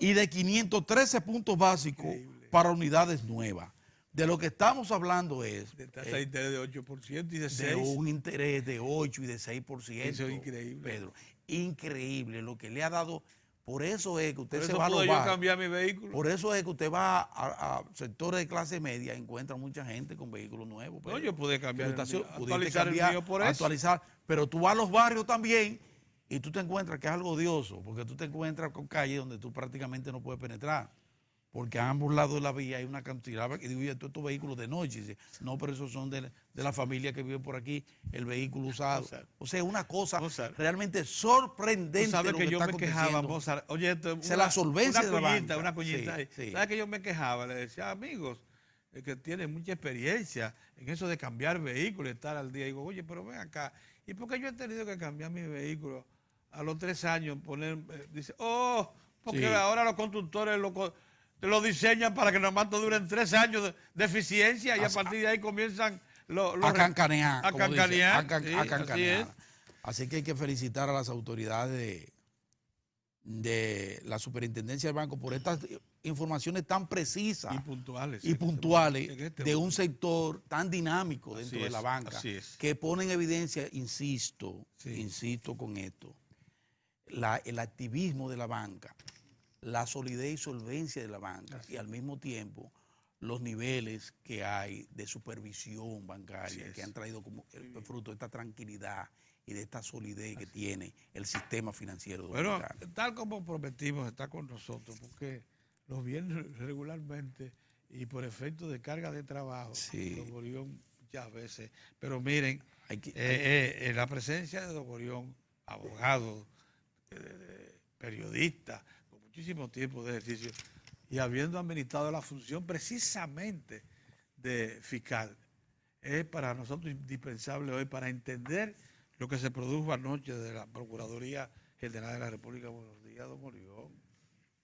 y de 513 puntos básicos para unidades nuevas. De lo que estamos hablando es de tasa de interés de 8% y de 6%. De un interés de 8 y de 6%. Eso es increíble. Pedro, increíble lo que le ha dado. Por eso es que usted se va a los barrios. Cambiar mi vehículo. Por eso es que usted va a sectores de clase media y encuentra mucha gente con vehículos nuevos. No, yo pude cambiar actualizar el mío por eso. Pero tú vas a los barrios también y tú te encuentras que es algo odioso, porque tú te encuentras con calles donde tú prácticamente no puedes penetrar. Porque a ambos lados de la vía hay una cantidad, y digo, todos estos vehículos de noche. Dice, no, pero esos son de la familia que vive por aquí, el vehículo usado. O sea, una cosa realmente sorprendente. ¿Sabes que yo me quejaba, Mozart? Oye, esto es la solvencia de la banca. Una cuñita ahí. ¿Sabes que yo me quejaba? Le decía, amigos, que tienen mucha experiencia en eso de cambiar vehículos y estar al día. Y digo, oye, pero ven acá. ¿Y por qué yo he tenido que cambiar mi vehículo a los 3 años? Dice, porque ahora los constructores lo diseñan para que nomás duren 3 años de eficiencia y a partir de ahí comienzan a cancanear. A cancanear. Así que hay que felicitar a las autoridades de la superintendencia del banco por estas informaciones tan precisas y puntuales de un sector tan dinámico dentro de la banca que pone en evidencia, insisto con esto, el activismo de la banca, la solidez y solvencia de la banca y al mismo tiempo los niveles que hay de supervisión bancaria que han traído como el fruto de esta tranquilidad y de esta solidez que tiene el sistema financiero dominicano. Bueno, tal como prometimos, está con nosotros, porque los viernes regularmente y por efecto de carga de trabajo, Don Gorión muchas veces, pero miren, en la presencia de Don Gorión, abogado, periodista, muchísimo tiempo de ejercicio y habiendo administrado la función precisamente de fiscal, es para nosotros indispensable hoy para entender lo que se produjo anoche de la Procuraduría General de la República. Buenos días, don Orión.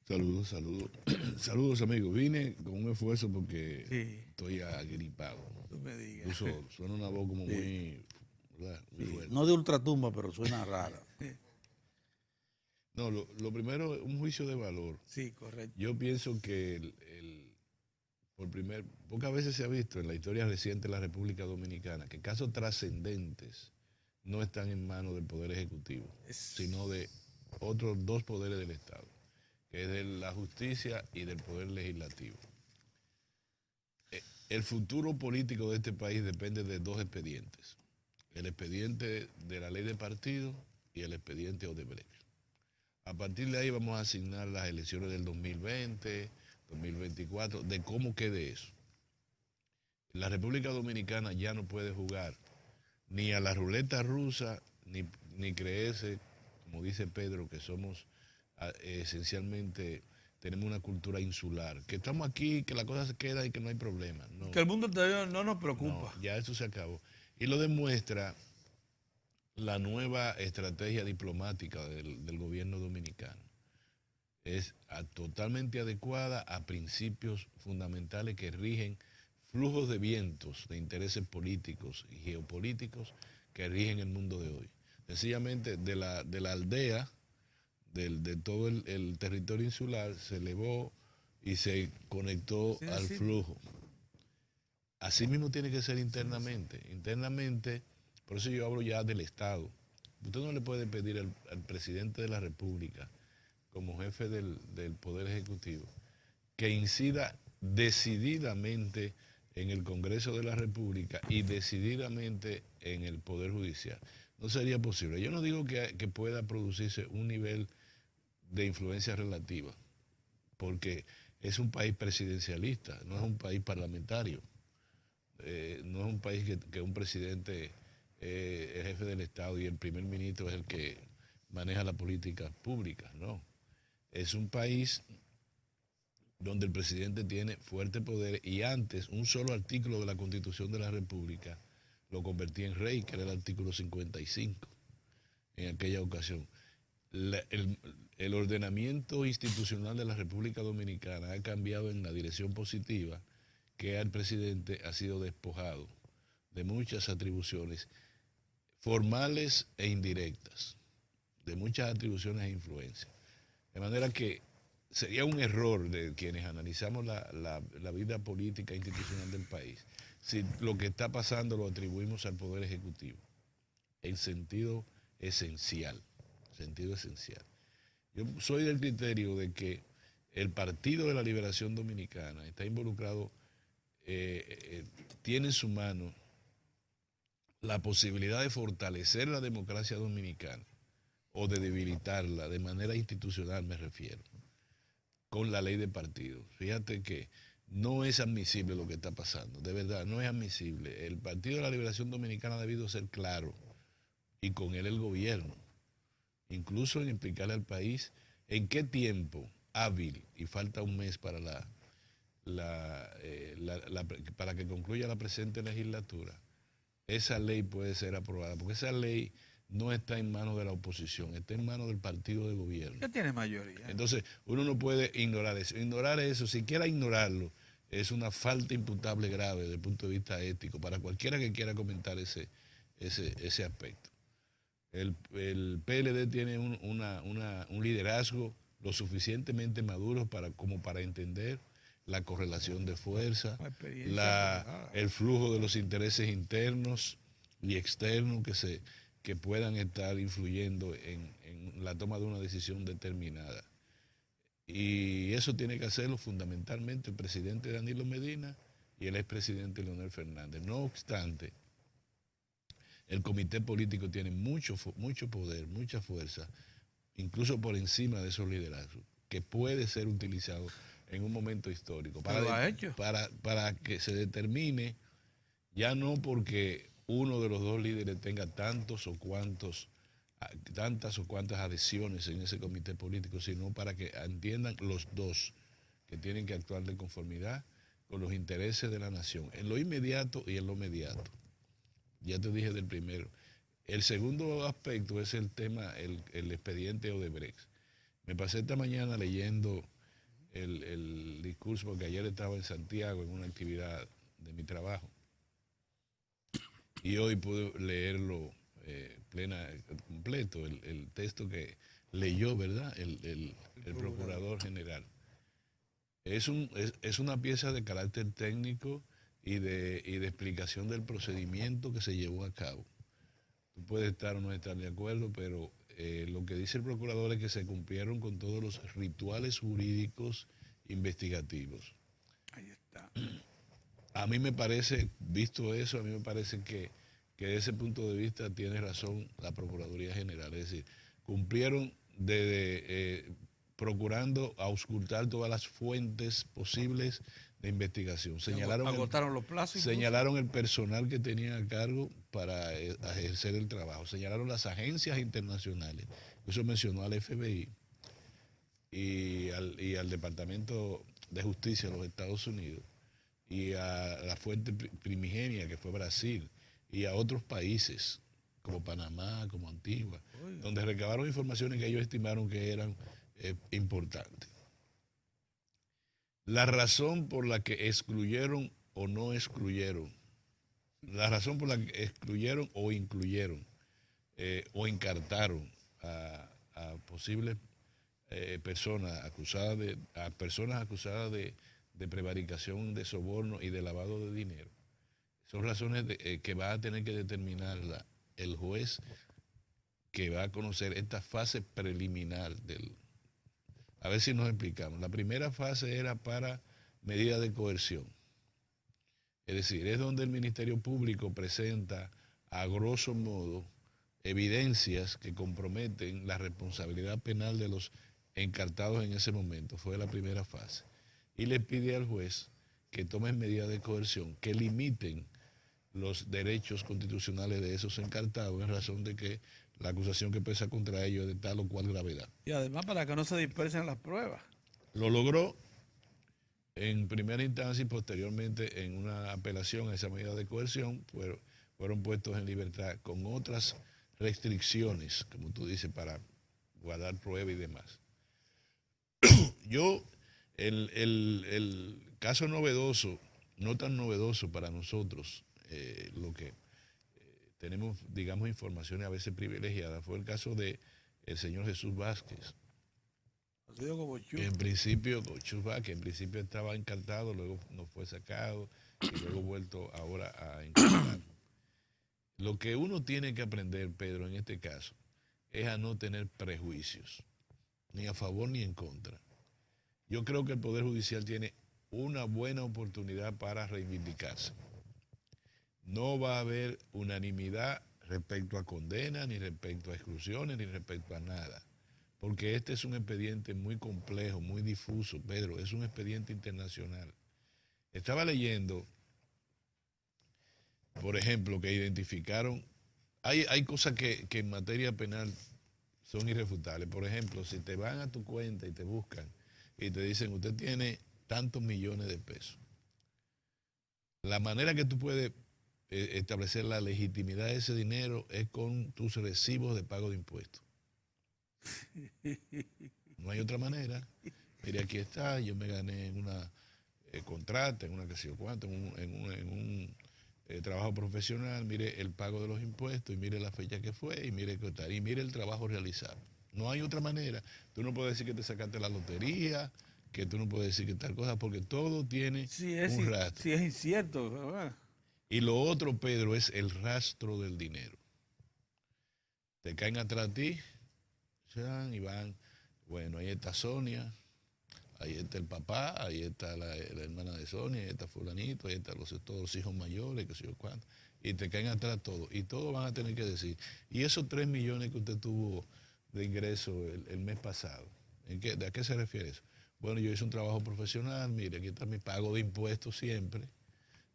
Saludos, saludos. Saludos, amigos. Vine con un esfuerzo porque Sí, estoy agripado. tú me digas. Incluso suena una voz como Sí. muy, ¿verdad? Muy Sí, fuerte. no de ultratumba, pero suena rara. No, lo primero es un juicio de valor. Sí, correcto. Yo pienso que pocas veces se ha visto en la historia reciente de la República Dominicana que casos trascendentes no están en manos del Poder Ejecutivo, sino de otros dos poderes del Estado, que es de la justicia y del Poder Legislativo. El futuro político de este país depende de dos expedientes: el expediente de la ley de partido y el expediente Odebrecht. A partir de ahí vamos a asignar las elecciones del 2020, 2024, de cómo quede eso. La República Dominicana ya no puede jugar ni a la ruleta rusa, ni creerse, como dice Pedro, que somos esencialmente, tenemos una cultura insular, que estamos aquí, que la cosa se queda y que no hay problema. No, Que el mundo exterior no nos preocupa. no, ya eso se acabó. Y lo demuestra la nueva estrategia diplomática del gobierno dominicano. Es totalmente adecuada a principios fundamentales que rigen flujos de vientos de intereses políticos y geopolíticos que rigen el mundo de hoy. Sencillamente de la aldea, de todo el territorio insular, se elevó y se conectó al flujo. Así mismo tiene que ser internamente. Internamente, por eso yo hablo ya del Estado. Usted no le puede pedir al presidente de la República, como jefe del Poder Ejecutivo, que incida decididamente en el Congreso de la República y decididamente en el Poder Judicial. No sería posible. Yo no digo que pueda producirse un nivel de influencia relativa, porque es un país presidencialista, no es un país parlamentario. No es un país que un presidente es el jefe del Estado y el primer ministro es el que maneja la política pública, no. Es un país donde el presidente tiene fuerte poder y antes un solo artículo de la Constitución de la República lo convertía en rey, que era el artículo 55 en aquella ocasión. El ordenamiento institucional de la República Dominicana ha cambiado en la dirección positiva, que el presidente ha sido despojado de muchas atribuciones formales e indirectas, de muchas atribuciones e influencias. De manera que sería un error de quienes analizamos la vida política e institucional del país si lo que está pasando lo atribuimos al Poder Ejecutivo, en sentido esencial. Yo soy del criterio de que el Partido de la Liberación Dominicana está involucrado, tiene en su mano la posibilidad de fortalecer la democracia dominicana o de debilitarla de manera institucional, me refiero, con la ley de partidos. Fíjate que no es admisible lo que está pasando, de verdad, no es admisible. El Partido de la Liberación Dominicana ha debido ser claro, y con él el gobierno, incluso en explicarle al país en qué tiempo hábil, y falta un mes para para que concluya la presente legislatura, esa ley puede ser aprobada, porque esa ley no está en manos de la oposición, está en manos del partido de gobierno. ¿Qué tiene mayoría? Entonces, uno no puede ignorar eso. Ignorar eso, siquiera ignorarlo, es una falta imputable grave desde el punto de vista ético para cualquiera que quiera comentar ese aspecto. El PLD tiene un liderazgo lo suficientemente maduro como para entender la correlación de fuerza, el flujo de los intereses internos y externos que puedan estar influyendo en la toma de una decisión determinada. Y eso tiene que hacerlo fundamentalmente el presidente Danilo Medina y el expresidente Leonel Fernández. No obstante, el comité político tiene mucho poder, mucha fuerza, incluso por encima de esos liderazgos, que puede ser utilizado en un momento histórico para que se determine, ya no porque uno de los dos líderes tenga tantas o cuantas adhesiones en ese comité político, sino para que entiendan los dos que tienen que actuar de conformidad con los intereses de la nación, en lo inmediato y en lo mediato. Ya te dije del primero. El segundo aspecto es el tema, el expediente Odebrecht. Me pasé esta mañana leyendo el discurso, porque ayer estaba en Santiago en una actividad de mi trabajo. Y hoy pude leerlo completo, el texto que leyó, ¿verdad? El procurador general. Es una pieza de carácter técnico y de explicación del procedimiento que se llevó a cabo. Tú puedes estar o no estar de acuerdo, pero lo que dice el procurador es que se cumplieron con todos los rituales jurídicos investigativos. Ahí está. A mí me parece, visto eso, a mí me parece que desde ese punto de vista tiene razón la Procuraduría General. Es decir, cumplieron procurando auscultar todas las fuentes posibles de investigación. Agotaron los plazos. Señalaron el personal que tenían a cargo para ejercer el trabajo. Señalaron las agencias internacionales. Eso mencionó al FBI y al Departamento de Justicia de los Estados Unidos y a la fuente primigenia que fue Brasil y a otros países como Panamá, como Antigua, donde recabaron informaciones que ellos estimaron que eran importantes. La razón por la que excluyeron o no excluyeron, la razón por la que excluyeron o incluyeron o encartaron a posibles personas acusadas de prevaricación, de soborno y de lavado de dinero, son razones que va a tener que determinar el juez, que va a conocer esta fase preliminar del... A ver si nos explicamos. La primera fase era para medida de coerción. Es decir, es donde el Ministerio Público presenta a grosso modo evidencias que comprometen la responsabilidad penal de los encartados en ese momento. Fue la primera fase. Y le pide al juez que tomen medidas de coerción, que limiten los derechos constitucionales de esos encartados en razón de que la acusación que pesa contra ellos es de tal o cual gravedad. Y además para que no se dispersen las pruebas. Lo logró en primera instancia y posteriormente en una apelación a esa medida de coerción, fueron puestos en libertad con otras restricciones, como tú dices, para guardar prueba y demás. El caso novedoso, no tan novedoso para nosotros, lo que tenemos, digamos, informaciones a veces privilegiadas, fue el caso del señor Jesús Vázquez. En principio, Jesús Vázquez, en principio estaba encartado, luego no fue sacado y luego vuelto ahora a encartar. Lo que uno tiene que aprender, Pedro, en este caso, es a no tener prejuicios, ni a favor ni en contra. Yo creo que el Poder Judicial tiene una buena oportunidad para reivindicarse. No va a haber unanimidad respecto a condenas, ni respecto a exclusiones, ni respecto a nada. Porque este es un expediente muy complejo, muy difuso, Pedro, es un expediente internacional. Estaba leyendo, por ejemplo, que identificaron, hay cosas que en materia penal son irrefutables. Por ejemplo, si te van a tu cuenta y te buscan y te dicen, usted tiene tantos millones de pesos, la manera que tú puedes establecer la legitimidad de ese dinero es con tus recibos de pago de impuestos. No hay otra manera. Mire, aquí está, yo me gané en una contrata, en una que sé yo cuánto, en un trabajo profesional, mire el pago de los impuestos y mire la fecha que fue y mire qué tal, y mire el trabajo realizado. No hay otra manera. Tú no puedes decir que te sacaste la lotería, que tú no puedes decir que tal cosa, porque todo tiene un rastro. Sí, es incierto, ¿verdad? Y lo otro, Pedro, es el rastro del dinero. Te caen atrás a ti, y van, bueno, ahí está Sonia, ahí está el papá, ahí está la hermana de Sonia, ahí está fulanito, ahí están todos los hijos mayores, que sé yo cuánto, y te caen atrás todos, y todos van a tener que decir, y esos 3 millones que usted tuvo de ingreso el mes pasado, ¿de a qué se refiere eso? Bueno, yo hice un trabajo profesional, mire, aquí está mi pago de impuestos siempre,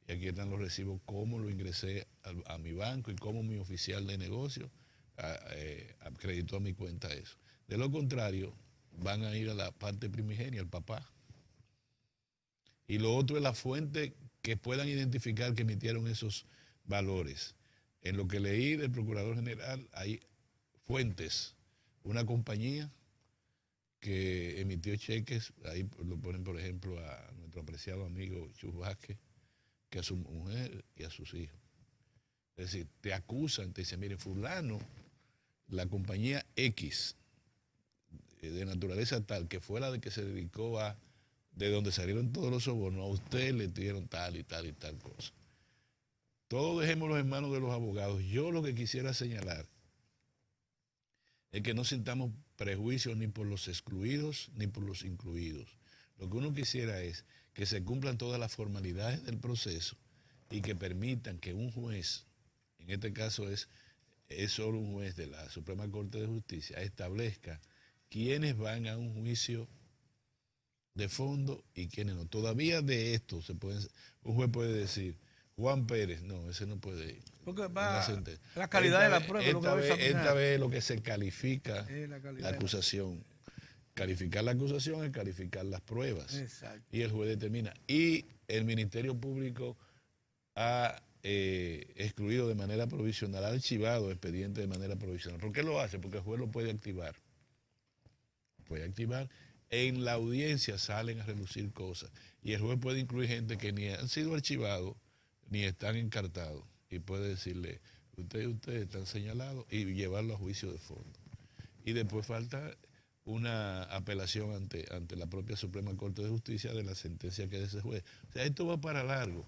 y aquí están los recibos, cómo lo ingresé a mi banco y cómo mi oficial de negocio acreditó a mi cuenta eso. De lo contrario, van a ir a la parte primigenia, al papá. Y lo otro es la fuente que puedan identificar que emitieron esos valores. En lo que leí del Procurador General, hay fuentes, una compañía que emitió cheques, ahí lo ponen por ejemplo a nuestro apreciado amigo Chus Vázquez, que a su mujer y a sus hijos. Es decir, te acusan, te dicen, mire, fulano, la compañía X, de naturaleza tal, que fue la de que se dedicó a, de donde salieron todos los sobornos, a usted le dieron tal y tal y tal cosa. Todo dejémoslo en manos de los abogados. Yo lo que quisiera señalar es que no sintamos prejuicios ni por los excluidos ni por los incluidos. Lo que uno quisiera es que se cumplan todas las formalidades del proceso y que permitan que un juez, en este caso es solo un juez de la Suprema Corte de Justicia, establezca quiénes van a un juicio de fondo y quiénes no. Todavía de esto un juez puede decir, Juan Pérez, no, ese no puede ir. Porque va sentencia. la calidad de la prueba. Esta vez lo que se califica la acusación. Calificar la acusación es calificar las pruebas. Exacto. Y el juez determina. Y el Ministerio Público ha excluido de manera provisional, ha archivado expediente de manera provisional. ¿Por qué lo hace? Porque el juez lo puede activar. Puede activar. En la audiencia salen a relucir cosas. Y el juez puede incluir gente que ni han sido archivados ni están encartados. Y puede decirle, ustedes están señalados y llevarlo a juicio de fondo. Y después falta una apelación ante la propia Suprema Corte de Justicia de la sentencia que de ese juez. O sea, esto va para largo.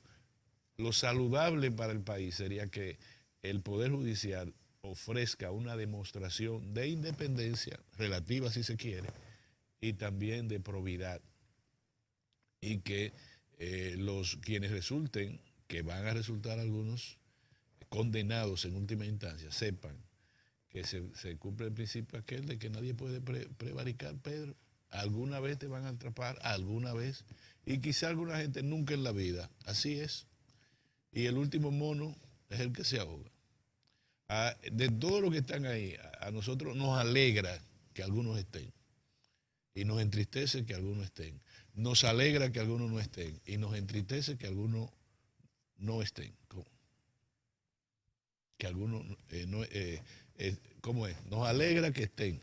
Lo saludable para el país sería que el Poder Judicial ofrezca una demostración de independencia, relativa si se quiere, y también de probidad. Y que quienes resulten, que van a resultar algunos condenados en última instancia, sepan que se cumple el principio aquel de que nadie puede prevaricar, Pedro. Alguna vez te van a atrapar, alguna vez, y quizá alguna gente nunca en la vida. Así es. Y el último mono es el que se ahoga. De todos los que están ahí, a nosotros nos alegra que algunos estén. Y nos entristece que algunos estén. Nos alegra que algunos no estén. Y nos entristece que algunos no estén. Que algunos no... ¿cómo es? Nos alegra que estén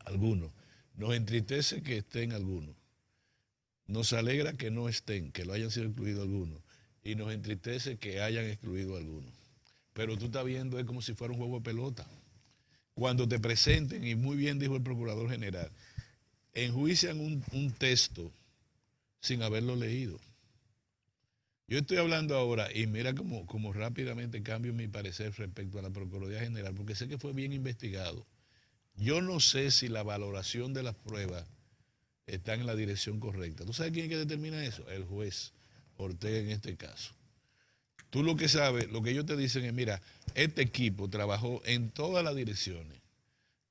algunos. Nos entristece que estén algunos. Nos alegra que no estén, que lo hayan sido excluidos algunos. Y nos entristece que hayan excluido algunos. Pero tú estás viendo, es como si fuera un juego de pelota. Cuando te presenten, y muy bien dijo el Procurador General, enjuician un texto sin haberlo leído. Yo estoy hablando ahora, y mira como rápidamente cambio mi parecer respecto a la Procuraduría General, porque sé que fue bien investigado. Yo no sé si la valoración de las pruebas está en la dirección correcta. ¿Tú sabes quién es que determina eso? El juez Ortega en este caso. Tú lo que sabes, lo que ellos te dicen es, mira, este equipo trabajó en todas las direcciones,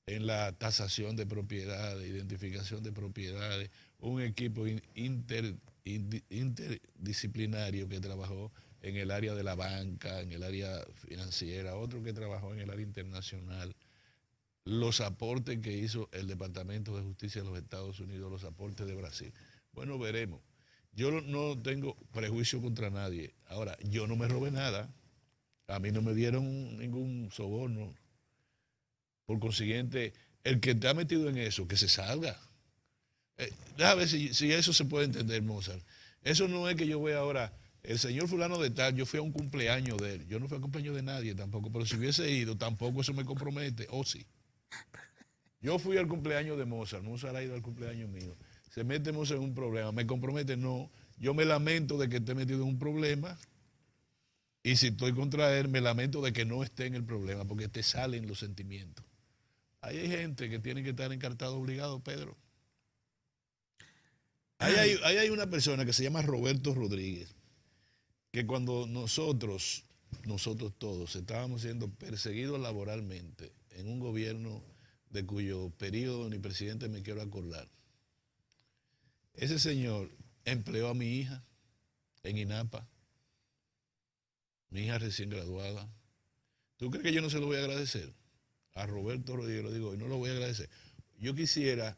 en la tasación de propiedades, identificación de propiedades, un equipo interdisciplinario que trabajó en el área de la banca, en el área financiera, otro que trabajó en el área internacional, los aportes que hizo el Departamento de Justicia de los Estados Unidos, los aportes de Brasil. Bueno, veremos. Yo no tengo prejuicio contra nadie. Ahora, yo no me robé nada. A mí no me dieron ningún soborno. Por consiguiente, el que te ha metido en eso, que se salga. Déjame ver si eso se puede entender, Mozart. Eso no es que yo voy ahora, el señor fulano de tal, yo fui a un cumpleaños de él. Yo no fui a cumpleaños de nadie tampoco, pero si hubiese ido, tampoco eso me compromete. O sí. Yo fui al cumpleaños de Mozart. Mozart ha ido al cumpleaños mío. Se mete Mozart en un problema. ¿Me compromete? No. Yo me lamento de que esté metido en un problema. Y si estoy contra él, me lamento de que no esté en el problema, porque te salen los sentimientos. Ahí hay gente que tiene que estar encartado obligado, Pedro. Ahí hay una persona que se llama Roberto Rodríguez, que cuando nosotros todos estábamos siendo perseguidos laboralmente en un gobierno de cuyo periodo ni presidente me quiero acordar, ese señor empleó a mi hija en INAPA, mi hija recién graduada. ¿Tú crees que yo no se lo voy a agradecer? A Roberto Rodríguez lo digo, y no lo voy a agradecer. Yo quisiera,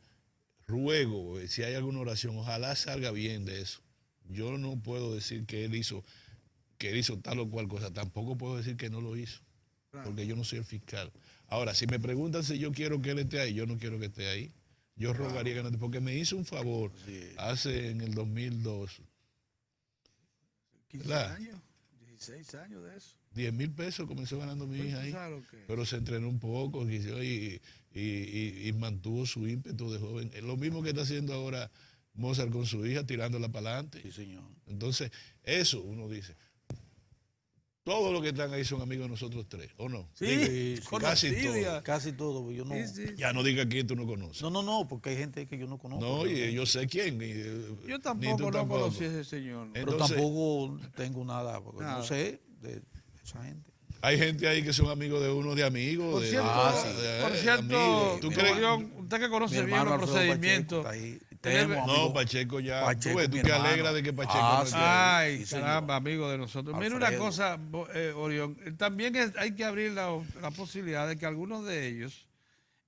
ruego, si hay alguna oración, ojalá salga bien de eso. Yo no puedo decir que él hizo, que él hizo tal o cual cosa. Tampoco puedo decir que no lo hizo, Claro. porque yo no soy el fiscal. Ahora, si me preguntan si yo quiero que él esté ahí, yo no quiero que esté ahí. Yo rogaría que no esté, porque me hizo un favor en el 2002. 15 ¿Verdad? años, 16 años de eso. 10,000 pesos comenzó ganando mi hija ahí. Claro que... Pero se entrenó un poco y mantuvo su ímpetu de joven. Es lo mismo que está haciendo ahora Mozart con su hija, tirándola para adelante. Sí, señor. Entonces, eso uno dice. Todos los que están ahí son amigos de nosotros tres, ¿o no? Sí, Diga, casi todos. Casi todo. Yo no, Ya no diga quién tú no conoces. no, porque hay gente que yo no conozco. No, y yo sé quién. Yo ni tampoco tú no tampoco. conocí a ese señor. ¿no? Pero Entonces, tampoco tengo nada, porque Nada. no sé de esa gente. hay gente ahí que son amigos de uno, de amigos. Por de, cierto, de- por de cierto, amigos. ¿Tú crees? Orión, usted que Mi conoce bien hermano los Alfredo procedimientos. Pacheco está ahí. Tenemos- Tenemos No, amigos- Pacheco ya. Pacheco, tú ves, tú mi te hermano. alegras de que Pacheco Ah, no sí. esté ahí. Ay, Sí, señor. caramba, amigo de nosotros. Mira una Alfredo. cosa, Orión, también hay que abrir la posibilidad de que algunos de ellos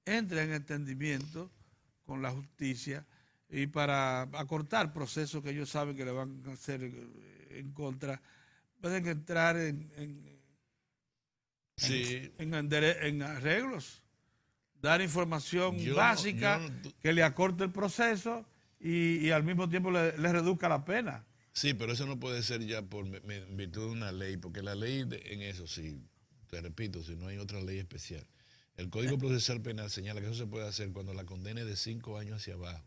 entren en entendimiento con la justicia y para acortar procesos que ellos saben que le van a hacer en contra, pueden entrar Sí. en arreglos, dar información Yo no- básica yo no- que le acorte el proceso y al mismo tiempo le reduzca la pena. Sí, pero eso no puede ser ya en virtud de una ley, porque la ley en eso, sí, te repito, si no hay otra ley especial. El Código Procesal Penal señala que eso se puede hacer cuando la condena es de 5 años hacia abajo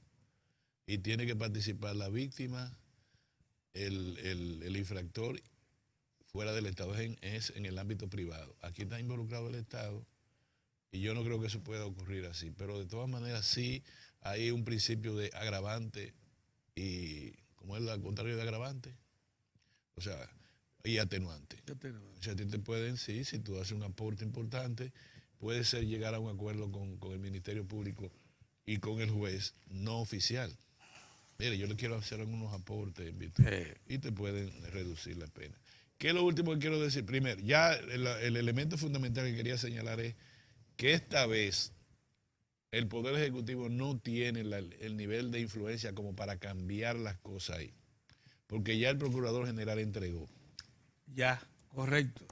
y tiene que participar la víctima, el infractor fuera del Estado, es en el ámbito privado. Aquí está involucrado el Estado y yo no creo que eso pueda ocurrir así, pero de todas maneras sí hay un principio de agravante y, ¿cómo es lo contrario de agravante? O sea, y atenuante. O sea, a ti te pueden, sí, si tú haces un aporte importante, puede ser llegar a un acuerdo con el Ministerio Público y con el juez no oficial. Mire, yo le quiero hacer unos aportes en virtud, y te pueden reducir la pena. ¿Qué es lo último que quiero decir? Primero, ya el elemento fundamental que quería señalar es que esta vez el Poder Ejecutivo no tiene el nivel de influencia como para cambiar las cosas ahí. Porque ya el Procurador General entregó. Ya, correcto.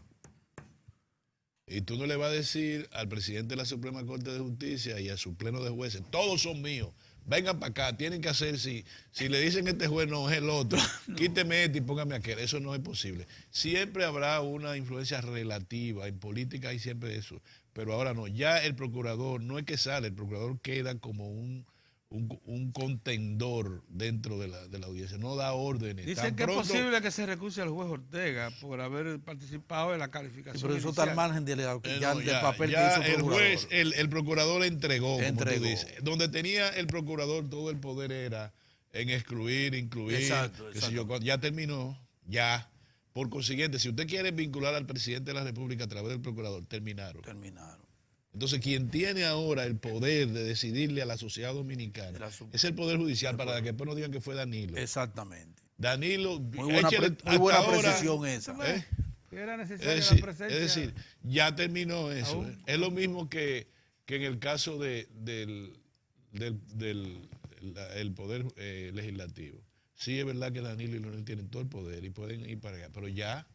Y tú no le vas a decir al presidente de la Suprema Corte de Justicia y a su pleno de jueces, todos son míos, vengan para acá, tienen que hacer, si le dicen este juez no es el otro, quíteme este y póngame aquel. Eso no es posible. Siempre habrá una influencia relativa, en política hay siempre eso, pero ahora no. Ya el procurador, no es que sale, el procurador queda como un contendor dentro de la audiencia, no da órdenes. Dicen Tan que es pronto- posible que se recuse al juez Ortega por haber participado en la calificación. Pero eso está al inicial. margen del No, papel ya que hizo el procurador. juez, el procurador entregó, como Entregó. tú dices. Donde tenía el procurador todo el poder era en excluir, incluir, Exacto, qué sé yo, cuando ya terminó, ya. Por consiguiente, si usted quiere vincular al presidente de la República a través del procurador, terminaron. Entonces, quien tiene ahora el poder de decidirle a la sociedad dominicana es el Poder Judicial, para que después no digan que fue Danilo. Exactamente. Danilo, Muy buena, échale muy buena hasta ahora, precisión esa. ¿eh? Que era necesaria Es decir, la presencia. es decir, ya terminó eso. Aún- Es lo mismo que en el caso del el poder legislativo. Sí es verdad que Danilo y Leonel tienen todo el poder y pueden ir para allá, pero ya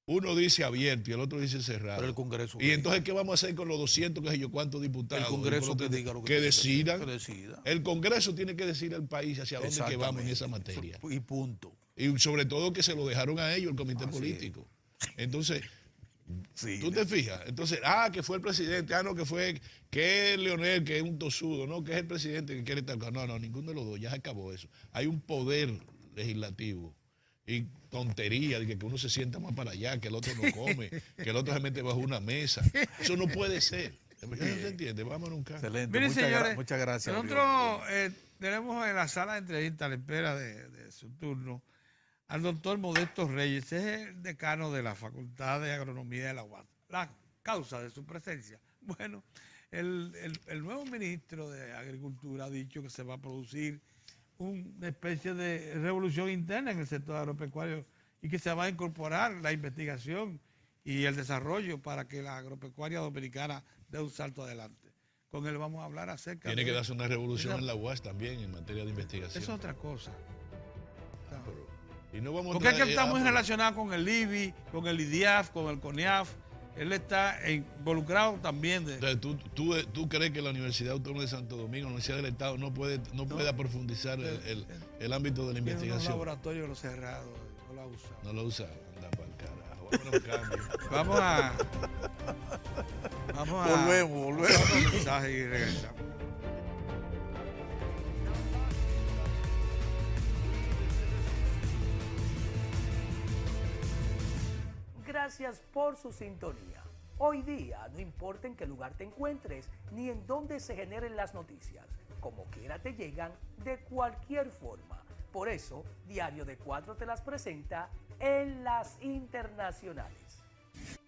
uno dice abierto y el otro dice cerrado. Pero el Congreso. Y entonces, ¿qué vamos a hacer con los 200, qué sé yo, cuántos diputados? el Congreso que, que diga lo que decidan. Que decida. El Congreso tiene que decir al país hacia dónde que vamos en esa materia. Y punto. Y sobre todo que se lo dejaron a ellos, el comité Así político. Entonces, Sí. tú te fijas. Entonces, que fue el presidente, no, que es Leonel, que es un tosudo, no, que es el presidente que quiere tal cosa. No, ninguno de los dos, ya se acabó eso. Hay un poder legislativo. Y tontería de que uno se sienta más para allá, que el otro no come, que el otro se mete bajo una mesa. Eso no puede ser. ¿No se entiende? Vámonos un caso. Excelente. Miren, señores, Muchas gracias. nosotros tenemos en la sala de entrevistas a la espera de su turno al doctor Modesto Reyes, es el decano de la Facultad de Agronomía de la UAS. La causa de su presencia. Bueno, el nuevo ministro de Agricultura ha dicho que se va a producir una especie de revolución interna en el sector agropecuario y que se va a incorporar la investigación y el desarrollo para que la agropecuaria dominicana dé un salto adelante. Con él vamos a hablar acerca Tiene que de... darse una revolución en la UAS también en materia de investigación. Es otra cosa. Pero Y no vamos a Porque es que él está muy pero- relacionado con el IBI, con el IDIAF, con el CONIAF. Él está involucrado también. Entonces, ¿tú crees que la Universidad Autónoma de Santo Domingo, la Universidad del Estado, no puede profundizar el ámbito de la Tiene unos investigación? laboratorios los cerrados, no lo ha usado. No lo usa. Anda para el carajo. Vámonos, cambio. Vamos a Volvemos. hacer otro mensaje y regresamos. Gracias por su sintonía. Hoy día, no importa en qué lugar te encuentres ni en dónde se generen las noticias, como quiera te llegan de cualquier forma. Por eso, Diario de 4 te las presenta en las internacionales.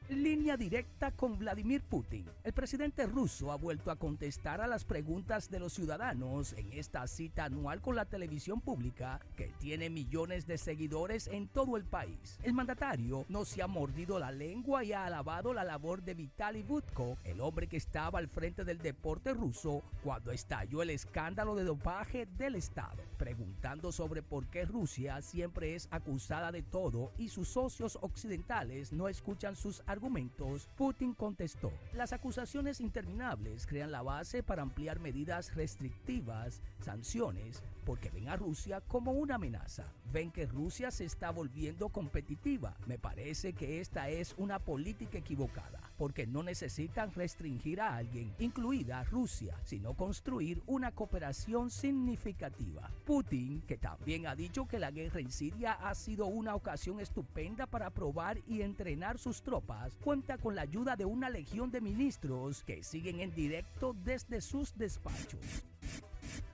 Línea directa con Vladimir Putin. El presidente ruso ha vuelto a contestar a las preguntas de los ciudadanos en esta cita anual con la televisión pública que tiene millones de seguidores en todo el país. El mandatario no se ha mordido la lengua y ha alabado la labor de Vitaly Butko, el hombre que estaba al frente del deporte ruso cuando estalló el escándalo de dopaje del Estado, preguntando sobre por qué Rusia siempre es acusada de todo y sus socios occidentales no escuchan sus argumentos. Putin contestó: las acusaciones interminables crean la base para ampliar medidas restrictivas, sanciones, porque ven a Rusia como una amenaza. Ven que Rusia se está volviendo competitiva. Me parece que esta es una política equivocada, porque no necesitan restringir a alguien, incluida Rusia, sino construir una cooperación significativa. Putin, que también ha dicho que la guerra en Siria ha sido una ocasión estupenda para probar y entrenar sus tropas, cuenta con la ayuda de una legión de ministros que siguen en directo desde sus despachos.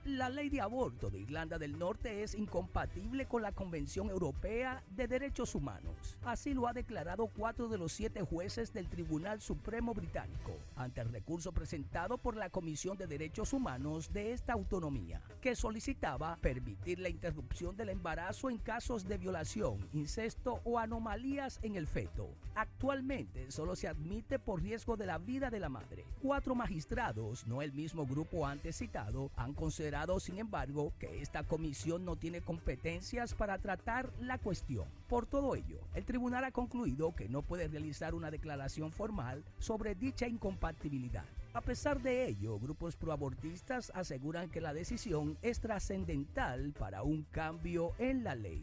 La ley de aborto de Irlanda del Norte es incompatible con la Convención Europea de Derechos Humanos. Así lo ha declarado 4 de los 7 jueces del Tribunal Supremo Británico, ante el recurso presentado por la Comisión de Derechos Humanos de esta autonomía, que solicitaba permitir la interrupción del embarazo en casos de violación, incesto o anomalías en el feto. Actualmente solo se admite por riesgo de la vida de la madre. 4 magistrados, no el mismo grupo antes citado, han considerado, sin embargo, que esta comisión no tiene competencias para tratar la cuestión. Por todo ello, el tribunal ha concluido que no puede realizar una declaración formal sobre dicha incompatibilidad. A pesar de ello, grupos proabortistas aseguran que la decisión es trascendental para un cambio en la ley.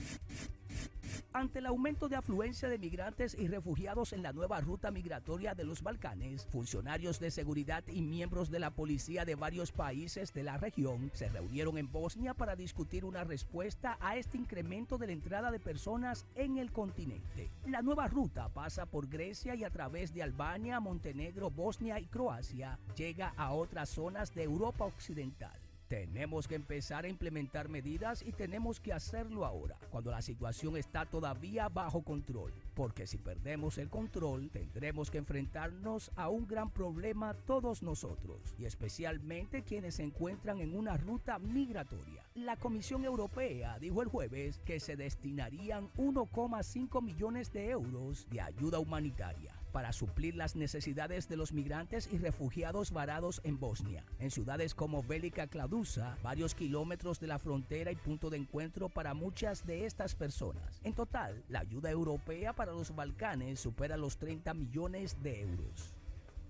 Ante el aumento de afluencia de migrantes y refugiados en la nueva ruta migratoria de los Balcanes, funcionarios de seguridad y miembros de la policía de varios países de la región se reunieron en Bosnia para discutir una respuesta a este incremento de la entrada de personas en el continente. La nueva ruta pasa por Grecia y a través de Albania, Montenegro, Bosnia y Croacia llega a otras zonas de Europa Occidental. Tenemos que empezar a implementar medidas y tenemos que hacerlo ahora, cuando la situación está todavía bajo control, porque si perdemos el control, tendremos que enfrentarnos a un gran problema todos nosotros, y especialmente quienes se encuentran en una ruta migratoria. La Comisión Europea dijo el jueves que se destinarían 1,5 millones de euros de ayuda humanitaria para suplir las necesidades de los migrantes y refugiados varados en Bosnia, en ciudades como Velika Kladuša, varios kilómetros de la frontera y punto de encuentro para muchas de estas personas. En total, la ayuda europea para los Balcanes supera los 30 millones de euros.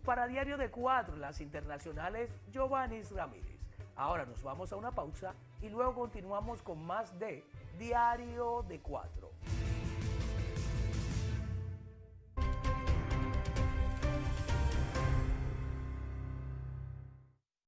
Para Diario de 4, las internacionales, Giovanni Ramírez. Ahora nos vamos a una pausa y luego continuamos con más de Diario de 4.